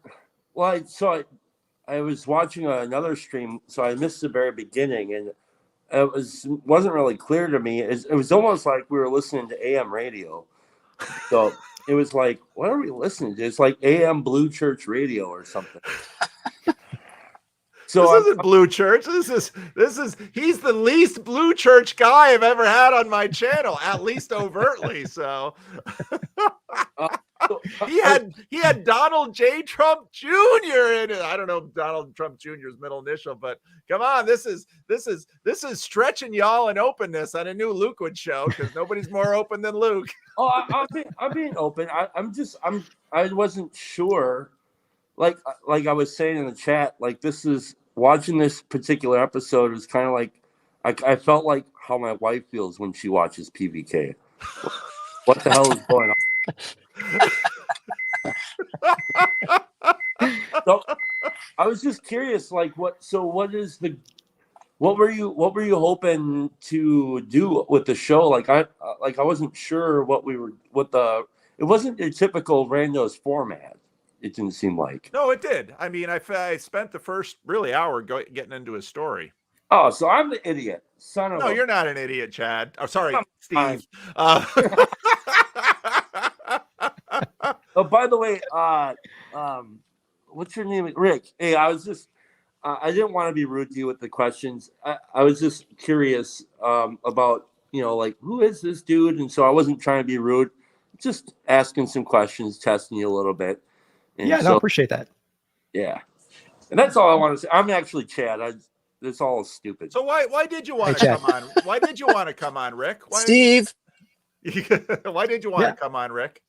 was watching another stream, so I missed the very beginning, and it wasn't really clear to me. It was almost like we were listening to AM radio. So it was like, what are we listening to? It's like AM Blue Church Radio or something. So this isn't Blue Church. This is he's the least Blue Church guy I've ever had on my channel, at least overtly. So he had Donald J. Trump Jr. in it. I don't know Donald Trump Jr.'s middle initial, but come on, this is stretching y'all in openness on a new Lukewood show, because nobody's more open than Luke. I'm being open. I wasn't sure. Like I was saying in the chat, like watching this particular episode is kind of like I felt like how my wife feels when she watches PVK. What the hell is going on? So I was just curious, like what were you hoping to do with the show? Like I wasn't sure it wasn't your typical Randos format. It didn't seem like. No, it did. I mean, I spent the first really hour getting into his story. Oh, so I'm the idiot. No, you're not an idiot, Chad. Oh, sorry, Steve. Oh, by the way, what's your name? Rick. Hey, I was just, I didn't want to be rude to you with the questions. I was just curious about, like, who is this dude? And so I wasn't trying to be rude, just asking some questions, testing you a little bit. And I appreciate that. Yeah. And that's all I want to say. I'm actually Chad. It's all stupid. So why did you want to come on? Why did you want to come on, Rick? Steve. Why did you want to come on, Rick?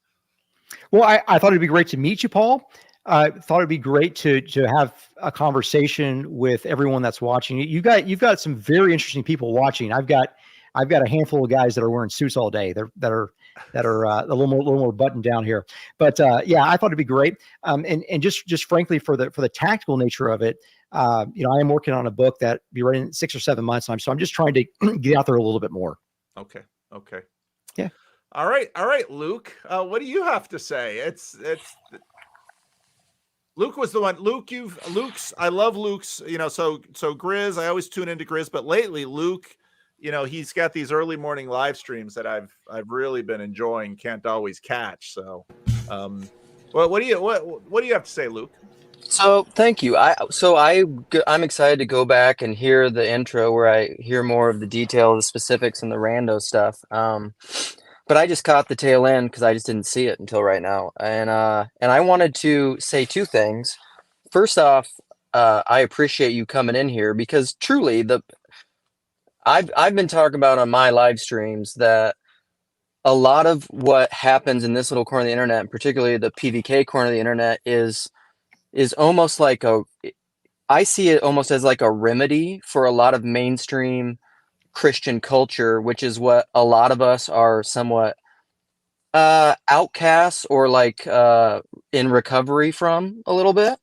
Well, I thought it'd be great to meet you, Paul. I thought it'd be great to have a conversation with everyone that's watching. You've got some very interesting people watching. I've got a handful of guys that are wearing suits all day. That are a little more buttoned down here. But I thought it'd be great. And just frankly for the tactical nature of it, I am working on a book that be ready in 6 or 7 months time. So I'm just trying to get out there a little bit more. Okay. Yeah. All right, Luke. What do you have to say? It's Luke was the one. Luke's. I love Luke's. So Grizz. I always tune into Grizz, but lately Luke, he's got these early morning live streams that I've really been enjoying. Can't always catch. So, what do you have to say, Luke? So thank you. I'm excited to go back and hear the intro where I hear more of the detail, the specifics, and the rando stuff. But I just caught the tail end because I just didn't see it until right now. And I wanted to say two things. First off, I appreciate you coming in here because truly I've been talking about on my live streams that a lot of what happens in this little corner of the internet, and particularly the PVK corner of the internet, is almost like I see it almost as like a remedy for a lot of mainstream Christian culture, which is what a lot of us are somewhat outcasts or like in recovery from a little bit.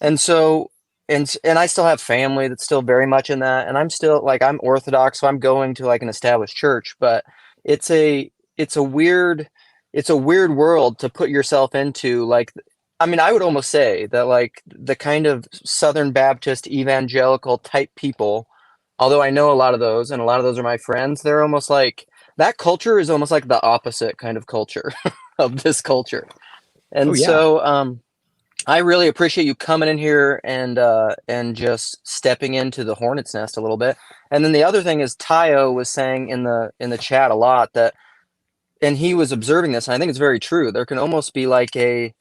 And so and I still have family that's still very much in that, and I'm still like, I'm Orthodox, so I'm going to like an established church, but it's a weird world to put yourself into. Like, I mean, I would almost say that like the kind of Southern Baptist evangelical type people, although I know a lot of those and a lot of those are my friends, they're almost like, that culture is almost like the opposite kind of culture of this culture. And so I really appreciate you coming in here and just stepping into the hornet's nest a little bit. And then the other thing is Tayo was saying in the chat a lot that, and he was observing this, and I think it's very true. There can almost be like a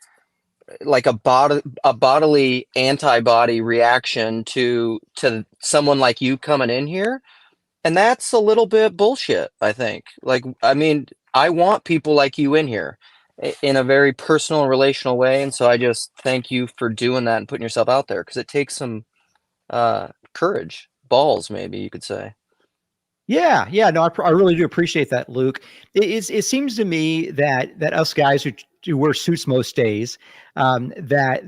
bodily antibody reaction to someone like you coming in here. And that's a little bit bullshit, I think. Like, I mean, I want people like you in here in a very personal and relational way. And so I just thank you for doing that and putting yourself out there, because it takes some courage, balls, maybe you could say. Yeah. No, I really do appreciate that, Luke. It seems to me that us guys who wear suits most days, that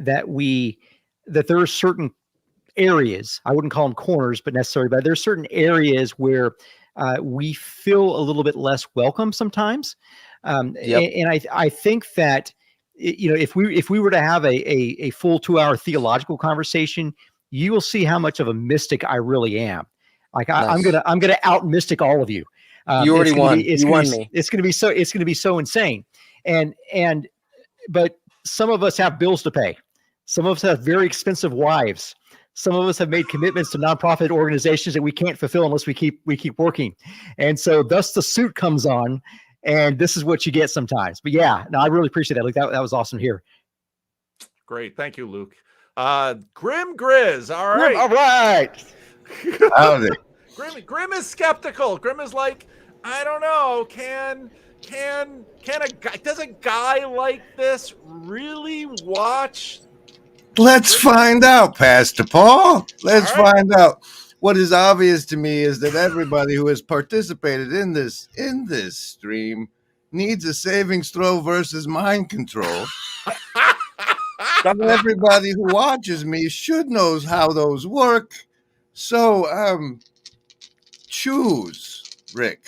there are certain areas, I wouldn't call them corners, but there's certain areas where we feel a little bit less welcome sometimes. Yep. And I think that, if we were to have a full 2-hour theological conversation, you will see how much of a mystic I really am. Like I'm Nice. gonna out mystic all of you. You already won. You won me. It's gonna be so insane. But some of us have bills to pay. Some of us have very expensive wives. Some of us have made commitments to nonprofit organizations that we can't fulfill unless we keep working. And so thus the suit comes on, and this is what you get sometimes. But yeah, no, I really appreciate that. Luke, that was awesome to hear. Great. Thank you, Luke. Grim Grizz. All right. All right. Howdy. Grim is skeptical. Grim is like, I don't know. Does a guy like this really watch? Let's find out, Pastor Paul. Let's All right. find out. What is obvious to me is that everybody who has participated in this stream needs a savings throw versus mind control. Everybody who watches me should know how those work. So, choose, Rick.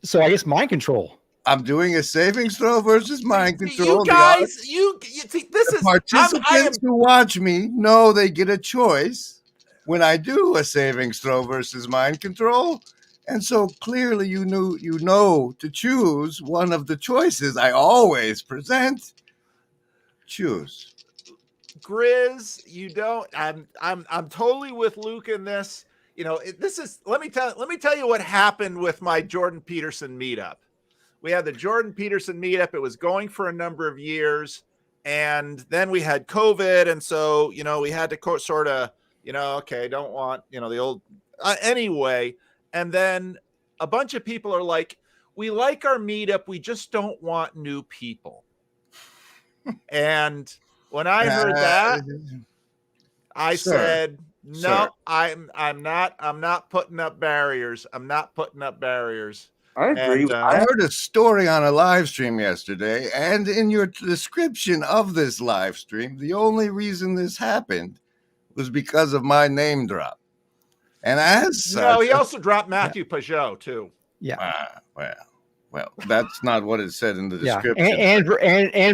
So I guess mind control. I'm doing a savings throw versus mind control. You guys, you see, this is participants who watch me know they get a choice when I do a savings throw versus mind control. And so clearly you know to choose one of the choices I always present. Choose. Grizz, you don't. I'm totally with Luke in this. This is. Let me tell you what happened with my Jordan Peterson meetup. We had the Jordan Peterson meetup. It was going for a number of years, and then we had COVID, and so we had to sort of okay, don't want the old anyway. And then a bunch of people are like, we like our meetup, we just don't want new people. And when I heard that, I said, no, sir. I'm not putting up barriers. I'm not putting up barriers. I agree. I heard a story on a live stream yesterday, and in your description of this live stream, the only reason this happened was because of my name drop. And as such, he also dropped Matthew Pajot too. Yeah. Well, that's not what it said in the description. And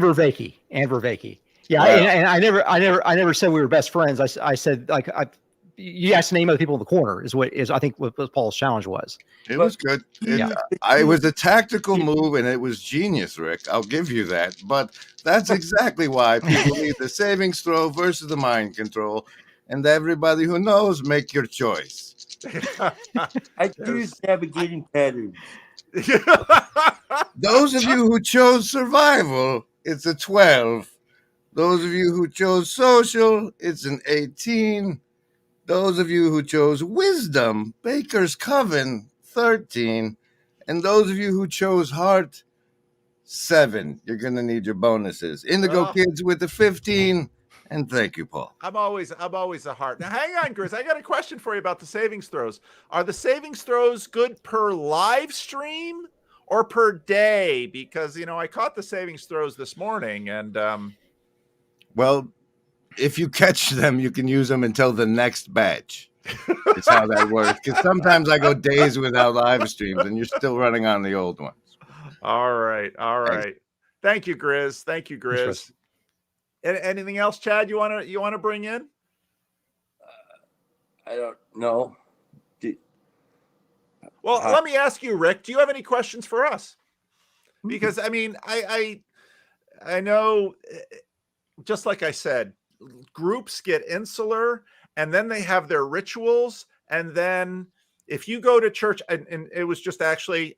Vervaeke. Yeah, Wow. and I never said we were best friends. I said you asked to name other people in the corner is I think what Paul's challenge was. It was good. It was a tactical move, and it was genius, Rick. I'll give you that. But that's exactly why people need the savings throw versus the mind control. And everybody who knows, make your choice. I choose navigating patterns. Those of you who chose survival, it's a 12. Those of you who chose social, it's an 18. Those of you who chose wisdom, Baker's Coven, 13. And those of you who chose heart, 7. You're going to need your bonuses. Indigo Kids with the 15. And thank you, Paul. I'm always a heart. Now, hang on, Grizz. I got a question for you about the savings throws. Are the savings throws good per live stream or per day? Because, I caught the savings throws this morning and, well, if you catch them, you can use them until the next batch. It's how that works. Because sometimes I go days without live streams and you're still running on the old ones. All right. Thank you, Grizz. Thanks, Anything else, Chad, you want to bring in? I don't know. Well, let me ask you, Rick, do you have any questions for us? Because I know, just like I said, groups get insular and then they have their rituals. And then if you go to church, and it was just actually,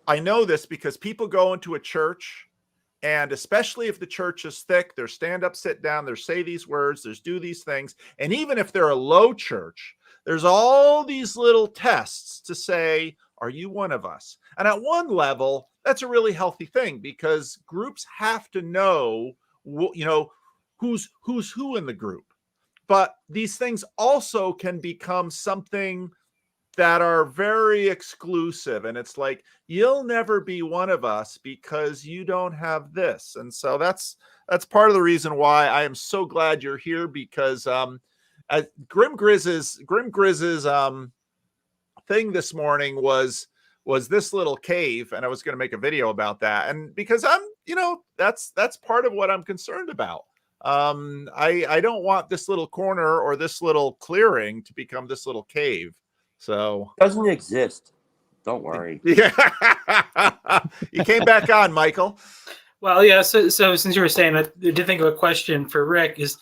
I know this because people go into a church, and especially if the church is thick, there's stand up, sit down, there's say these words, there's do these things. And even if they're a low church, there's all these little tests to say, are you one of us? And at one level, that's a really healthy thing because groups have to know, who's who in the group. But these things also can become something that are very exclusive. And it's like, you'll never be one of us because you don't have this. And so that's part of the reason why I am so glad you're here, because Grim Grizz's thing this morning was was this little cave, and I was going to make a video about that. And because I'm, that's part of what I'm concerned about. I don't want this little corner or this little clearing to become this little cave. So It doesn't exist. Don't worry. yeah, you came back on, Michael. Well, yeah. So since you were saying, I did think of a question for Rick is,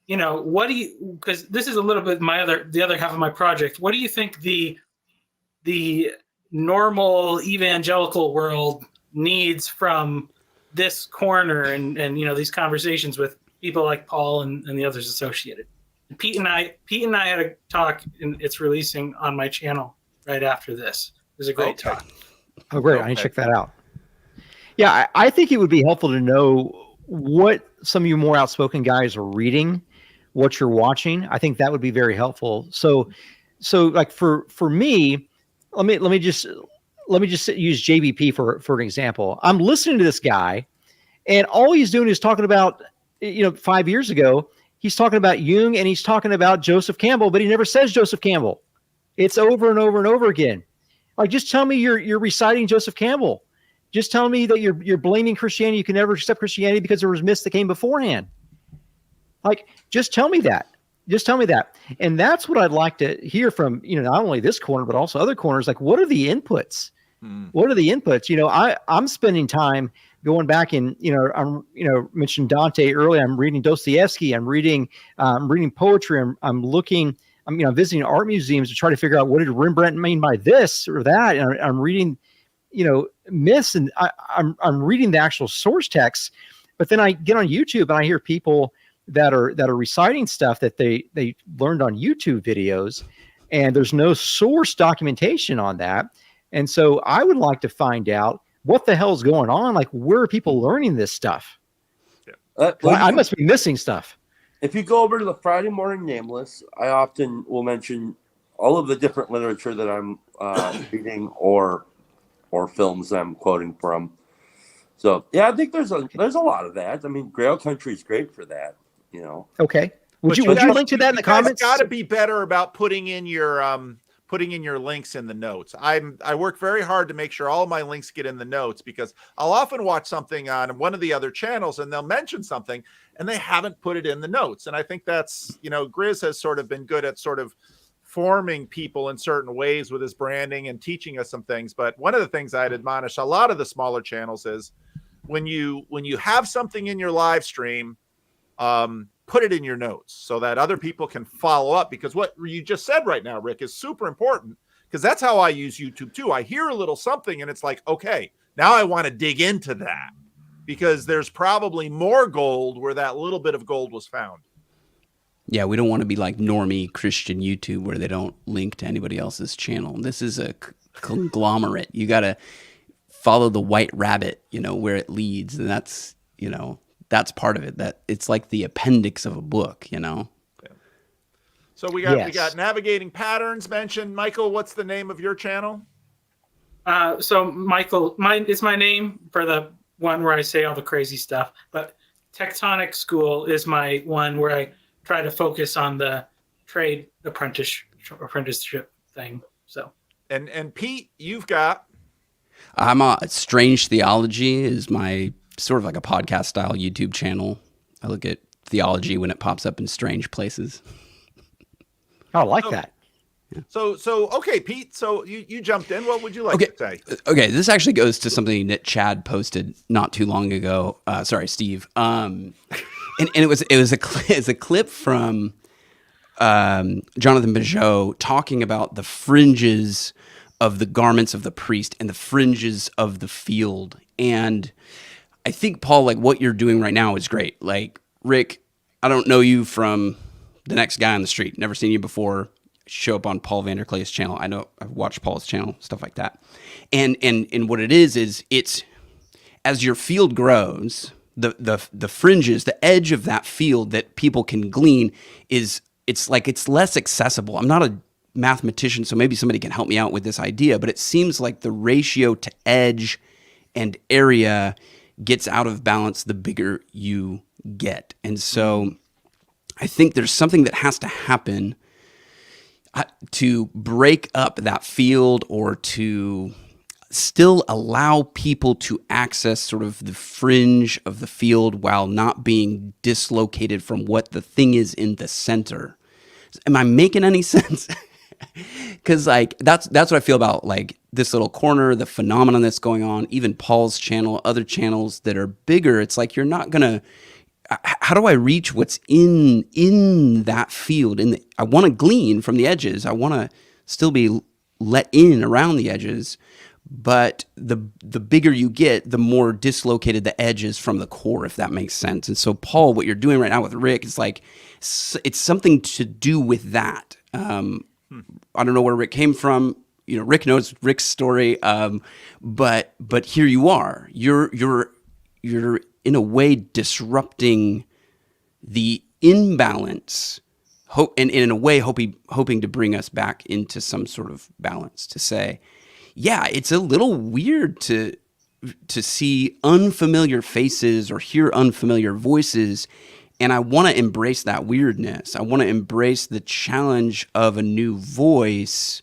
what do you, because this is a little bit the other half of my project. What do you think the normal evangelical world needs from this corner and these conversations with people like Paul and the others associated? Pete and I had a talk, and it's releasing on my channel right after this. It was a great talk. Oh, great. I need to check that out. Yeah, I think it would be helpful to know what some of you more outspoken guys are reading, what you're watching. I think that would be very helpful. So like for me, let me just use JBP for an example. I'm listening to this guy, and all he's doing is talking about, 5 years ago, he's talking about Jung and he's talking about Joseph Campbell, but he never says Joseph Campbell. It's over and over and over again. Like, just tell me you're reciting Joseph Campbell. Just tell me that you're blaming Christianity. You can never accept Christianity because there was myths that came beforehand. Like, just tell me that. Just tell me that. And that's what I'd like to hear from, not only this corner, but also other corners. Like, what are the inputs? What are the inputs? I'm spending time going back and, I'm, mentioned Dante earlier. I'm reading Dostoevsky. I'm reading poetry. I'm visiting art museums to try to figure out what did Rembrandt mean by this or that. And I'm reading, myths, and I'm reading the actual source texts. But then I get on YouTube and I hear people that are reciting stuff that they learned on YouTube videos, and there's no source documentation on that. And so I would like to find out what the hell's going on. Like, where are people learning this stuff? Yeah. I must be missing stuff. If you go over to the Friday Morning Nameless, I often will mention all of the different literature that I'm reading or films that I'm quoting from. So yeah, I think there's a lot of that. I mean, Grail Country is great for that. Okay. Would you link to that in the comments? Got to be better about putting in your links in the notes. I work very hard to make sure all my links get in the notes, because I'll often watch something on one of the other channels and they'll mention something and they haven't put it in the notes. And I think that's, Grizz has sort of been good at sort of forming people in certain ways with his branding and teaching us some things. But one of the things I'd admonish a lot of the smaller channels is when you have something in your live stream, put it in your notes so that other people can follow up, because what you just said right now, Rick, is super important, because that's how I use YouTube too. I hear a little something and it's like, okay, now I want to dig into that, because there's probably more gold where that little bit of gold was found. Yeah, we don't want to be like normie Christian YouTube where they don't link to anybody else's channel. This is a conglomerate. You got to follow the white rabbit, where it leads. And that's, that's part of it. That it's like the appendix of a book, Yeah. So we got navigating patterns mentioned. Michael, what's the name of your channel? So Michael, it's my name for the one where I say all the crazy stuff, but Tectonic School is my one where I try to focus on the trade apprenticeship thing. So, and Pete, you've got. I'm Strange Theology is my sort of like a podcast style YouTube channel. I look at theology when it pops up in strange places. I like that. Yeah. So okay, Pete. So you jumped in. What would you like to say? Okay, this actually goes to something that Chad posted not too long ago. Sorry, Steve. And it was a clip from Jonathan Bijot talking about the fringes of the garments of the priest and the fringes of the field. And I think, Paul, like what you're doing right now is great. Like, Rick, I don't know you from the next guy on the street. Never seen you before. Show up on Paul Vanderklay's channel. I know I've watched Paul's channel, stuff like that. And what it is it's as your field grows, the fringes, the edge of that field that people can glean it's less accessible. I'm not a mathematician, so maybe somebody can help me out with this idea, but it seems like the ratio to edge and area gets out of balance the bigger you get. And so I think there's something that has to happen to break up that field or to still allow people to access sort of the fringe of the field while not being dislocated from what the thing is in the center. Am I making any sense? Because like that's what I feel about like this little corner, the phenomenon that's going on, even Paul's channel, other channels that are bigger. It's like you're not gonna. How do I reach what's in that field? I want to glean from the edges. I want to still be let in around the edges, but the bigger you get, the more dislocated the edges from the core, if that makes sense. And so, Paul, what you're doing right now with Rick is like it's something to do with that. I don't know where Rick came from. You know, Rick knows Rick's story, but here you are. You're in a way disrupting the imbalance, and in a way hoping to bring us back into some sort of balance. To say, yeah, it's a little weird to see unfamiliar faces or hear unfamiliar voices. And I want to embrace that weirdness. I want to embrace the challenge of a new voice.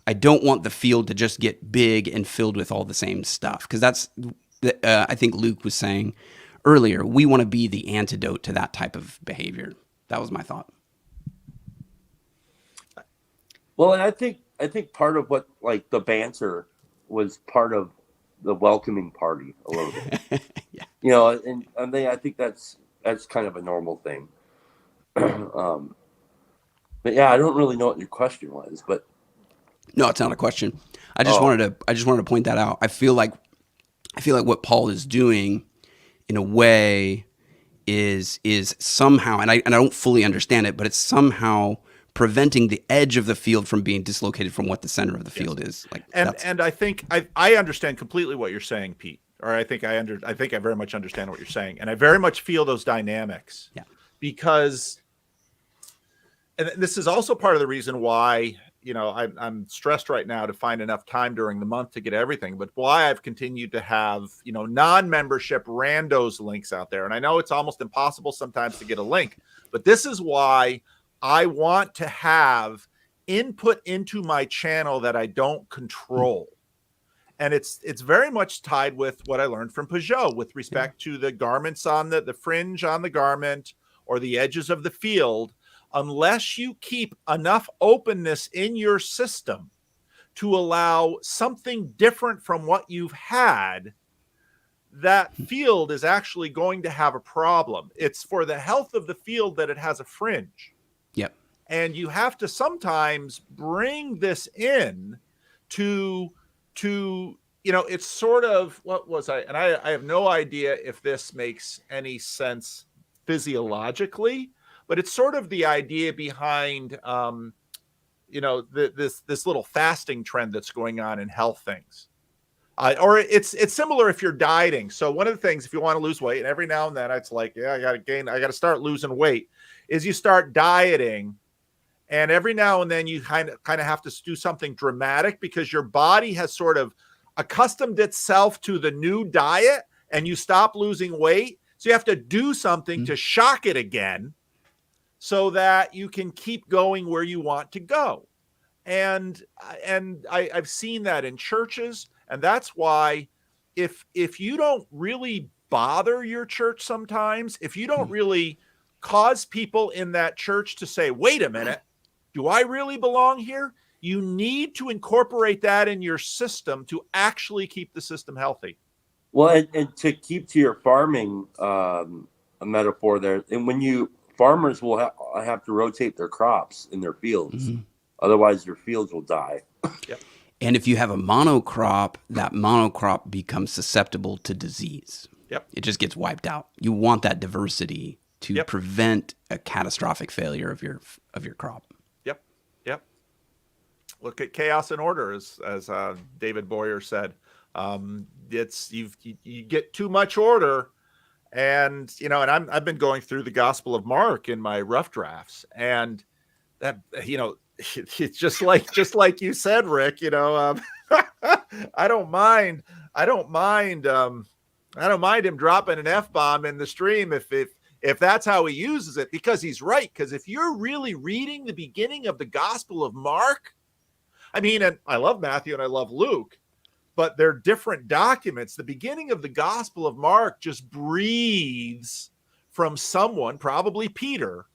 I don't want the field to just get big and filled with all the same stuff. Because that's, I think Luke was saying earlier, we want to be the antidote to that type of behavior. That was my thought. Well, and I think part of what, like, the banter was part of the welcoming party a little bit. Yeah. You know, and I think that's kind of a normal thing. But yeah, I don't really know what your question was, but no, it's not a question. I just wanted to point that out. I feel like what Paul is doing in a way is somehow, and I don't fully understand it, but it's somehow preventing the edge of the field from being dislocated from what the center of the field is. Like, and I think I understand completely what you're saying, Pete. Or I think I very much understand what you're saying, and I very much feel those dynamics. Yeah. Because, and this is also part of the reason why, you know, I'm stressed right now to find enough time during the month to get everything, but why I've continued to have, you know, non-membership Randos links out there. And I know it's almost impossible sometimes to get a link, but this is why I want to have input into my channel that I don't control. And it's very much tied with what I learned from Peugeot with respect to the garments on the fringe on the garment or the edges of the field. Unless you keep enough openness in your system to allow something different from what you've had, that field is actually going to have a problem. It's for the health of the field that it has a fringe. Yep. And you have to sometimes bring this in to you know, it's sort of, what was I have no idea if this makes any sense physiologically, but it's sort of the idea behind, you know, this little fasting trend that's going on in health things. Or it's similar if you're dieting. So one of the things, if you want to lose weight, and every now and then it's like, yeah, I got to start losing weight, is you start dieting. And every now and then you kind of have to do something dramatic because your body has sort of accustomed itself to the new diet and you stop losing weight. So you have to do something to shock it again so that you can keep going where you want to go. And I've seen that in churches. And that's why if you don't really bother your church sometimes, if you don't really cause people in that church to say, wait a minute, do I really belong here? You need to incorporate that in your system to actually keep the system healthy. Well, and to keep to your farming a metaphor there, and when farmers will have to rotate their crops in their fields, otherwise your fields will die. Yep. And if you have a monocrop, that monocrop becomes susceptible to disease. Yep. It just gets wiped out. You want that diversity to prevent a catastrophic failure of your crop. Yep. Look at chaos and order, as David Boyer said. It's you get too much order, and you know. And I've been going through the Gospel of Mark in my rough drafts, and that, you know, it's just like you said, Rick. You know, I don't mind him dropping an F-bomb in the stream if that's how he uses it, because he's right. Because if you're really reading the beginning of the Gospel of Mark, I mean, and I love Matthew and I love Luke, but they're different documents. The beginning of the Gospel of Mark just breathes from someone, probably Peter,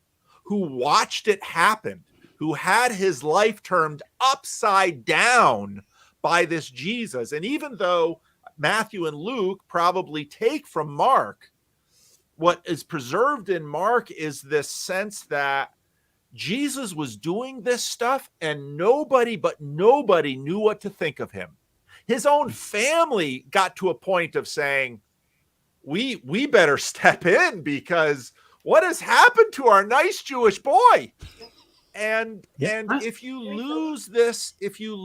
who watched it happen, who had his life turned upside down by this Jesus. And even though Matthew and Luke probably take from Mark, what is preserved in Mark is this sense that Jesus was doing this stuff and nobody knew what to think of him. His own family got to a point of saying, we better step in, because what has happened to our nice Jewish boy? And if you lose this, you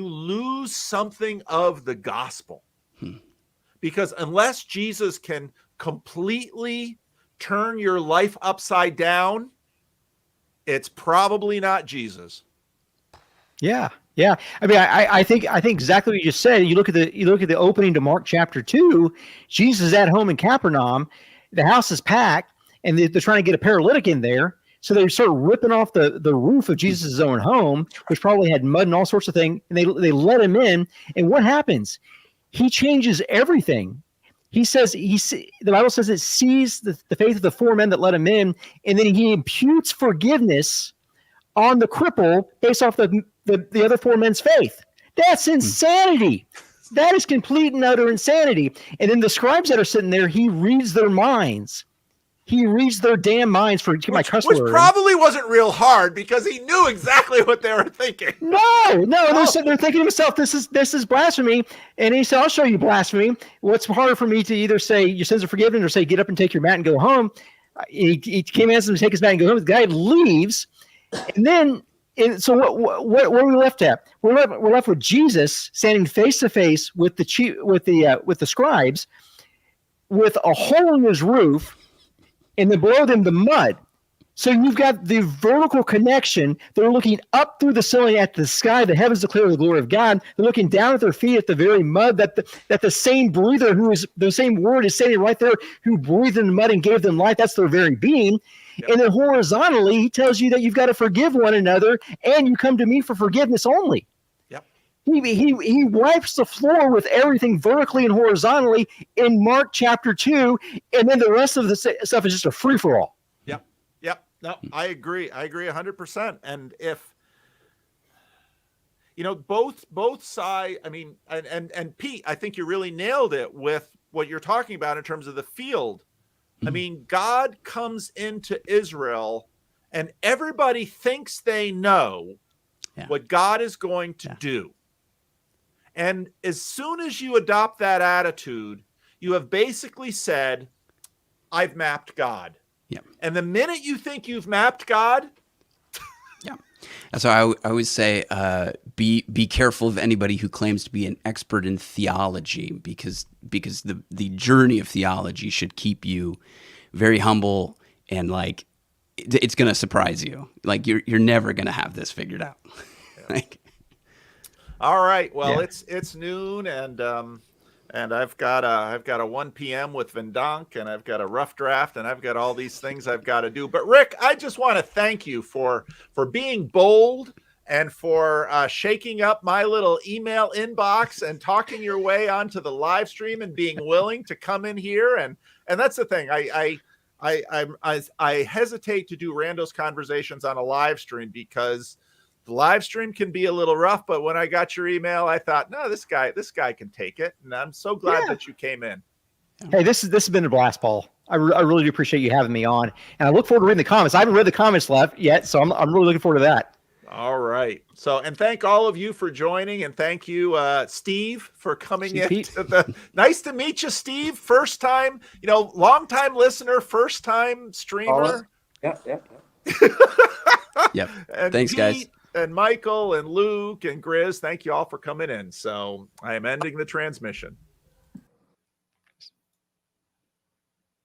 lose something of the gospel. Because unless Jesus can completely turn your life upside down, it's probably not Jesus. Yeah. Yeah. I mean, I think exactly what you just said. You look at the opening to Mark chapter 2, Jesus is at home in Capernaum. The house is packed and they're trying to get a paralytic in there. So they start ripping off the roof of Jesus' own home, which probably had mud and all sorts of things. And they let him in. And what happens? He changes everything. He says, the Bible says it sees the faith of the 4 men that let him in, and then he imputes forgiveness on the cripple based off the other 4 men's faith. That's insanity. That is complete and utter insanity. And then the scribes that are sitting there, he reads their minds. He reads their damn minds for my customer. Which probably wasn't real hard, because he knew exactly what they were thinking. No, they're thinking to themselves, this is blasphemy. And he said, I'll show you blasphemy. What's harder for me to either say your sins are forgiven or say, get up and take your mat and go home? He came and asked him to take his mat and go home. The guy leaves. And then, so what are we left at? We're left with Jesus standing face to face with the scribes, with a hole in his roof, and then below them the mud. So you've got the vertical connection. They're looking up through the ceiling at the sky. The heavens declare the glory of God. They're looking down at their feet at the very mud that the same breather, who is the same word is standing right there, who breathed in the mud and gave them life. That's their very being. Yep. And then horizontally, he tells you that you've got to forgive one another, and you come to me for forgiveness only. Yep. He wipes the floor with everything vertically and horizontally in Mark chapter 2, and then the rest of the stuff is just a free-for-all. Yep. No, I agree. I agree 100%. And if, both sides, I mean, and Pete, I think you really nailed it with what you're talking about in terms of the field. I mean, God comes into Israel and everybody thinks they know what God is going to do. And as soon as you adopt that attitude, you have basically said, I've mapped God. Yeah. And the minute you think you've mapped God. Yeah. That's why I always say, be careful of anybody who claims to be an expert in theology, because the journey of theology should keep you very humble, and like it's going to surprise you. Like you're never going to have this figured out. All right. Well, it's noon, and I've got a 1 p.m. with Vendonk, and I've got a rough draft, and I've got all these things I've got to do. But Rick, I just want to thank you for being bold and for shaking up my little email inbox and talking your way onto the live stream and being willing to come in here. And that's the thing. I hesitate to do Randos conversations on a live stream because the live stream can be a little rough, but when I got your email, I thought, no, this guy can take it. And I'm so glad that you came in. Hey, this has been a blast, Paul. I really do appreciate you having me on. And I look forward to reading the comments. I haven't read the comments left yet, so I'm really looking forward to that. All right. So, and thank all of you for joining, and thank you, Steve, for coming in. Nice to meet you, Steve. First time, long time listener, first time streamer. Yep. Yep. And thanks, Pete, guys. And Michael and Luke and Grizz, thank you all for coming in. So I am ending the transmission.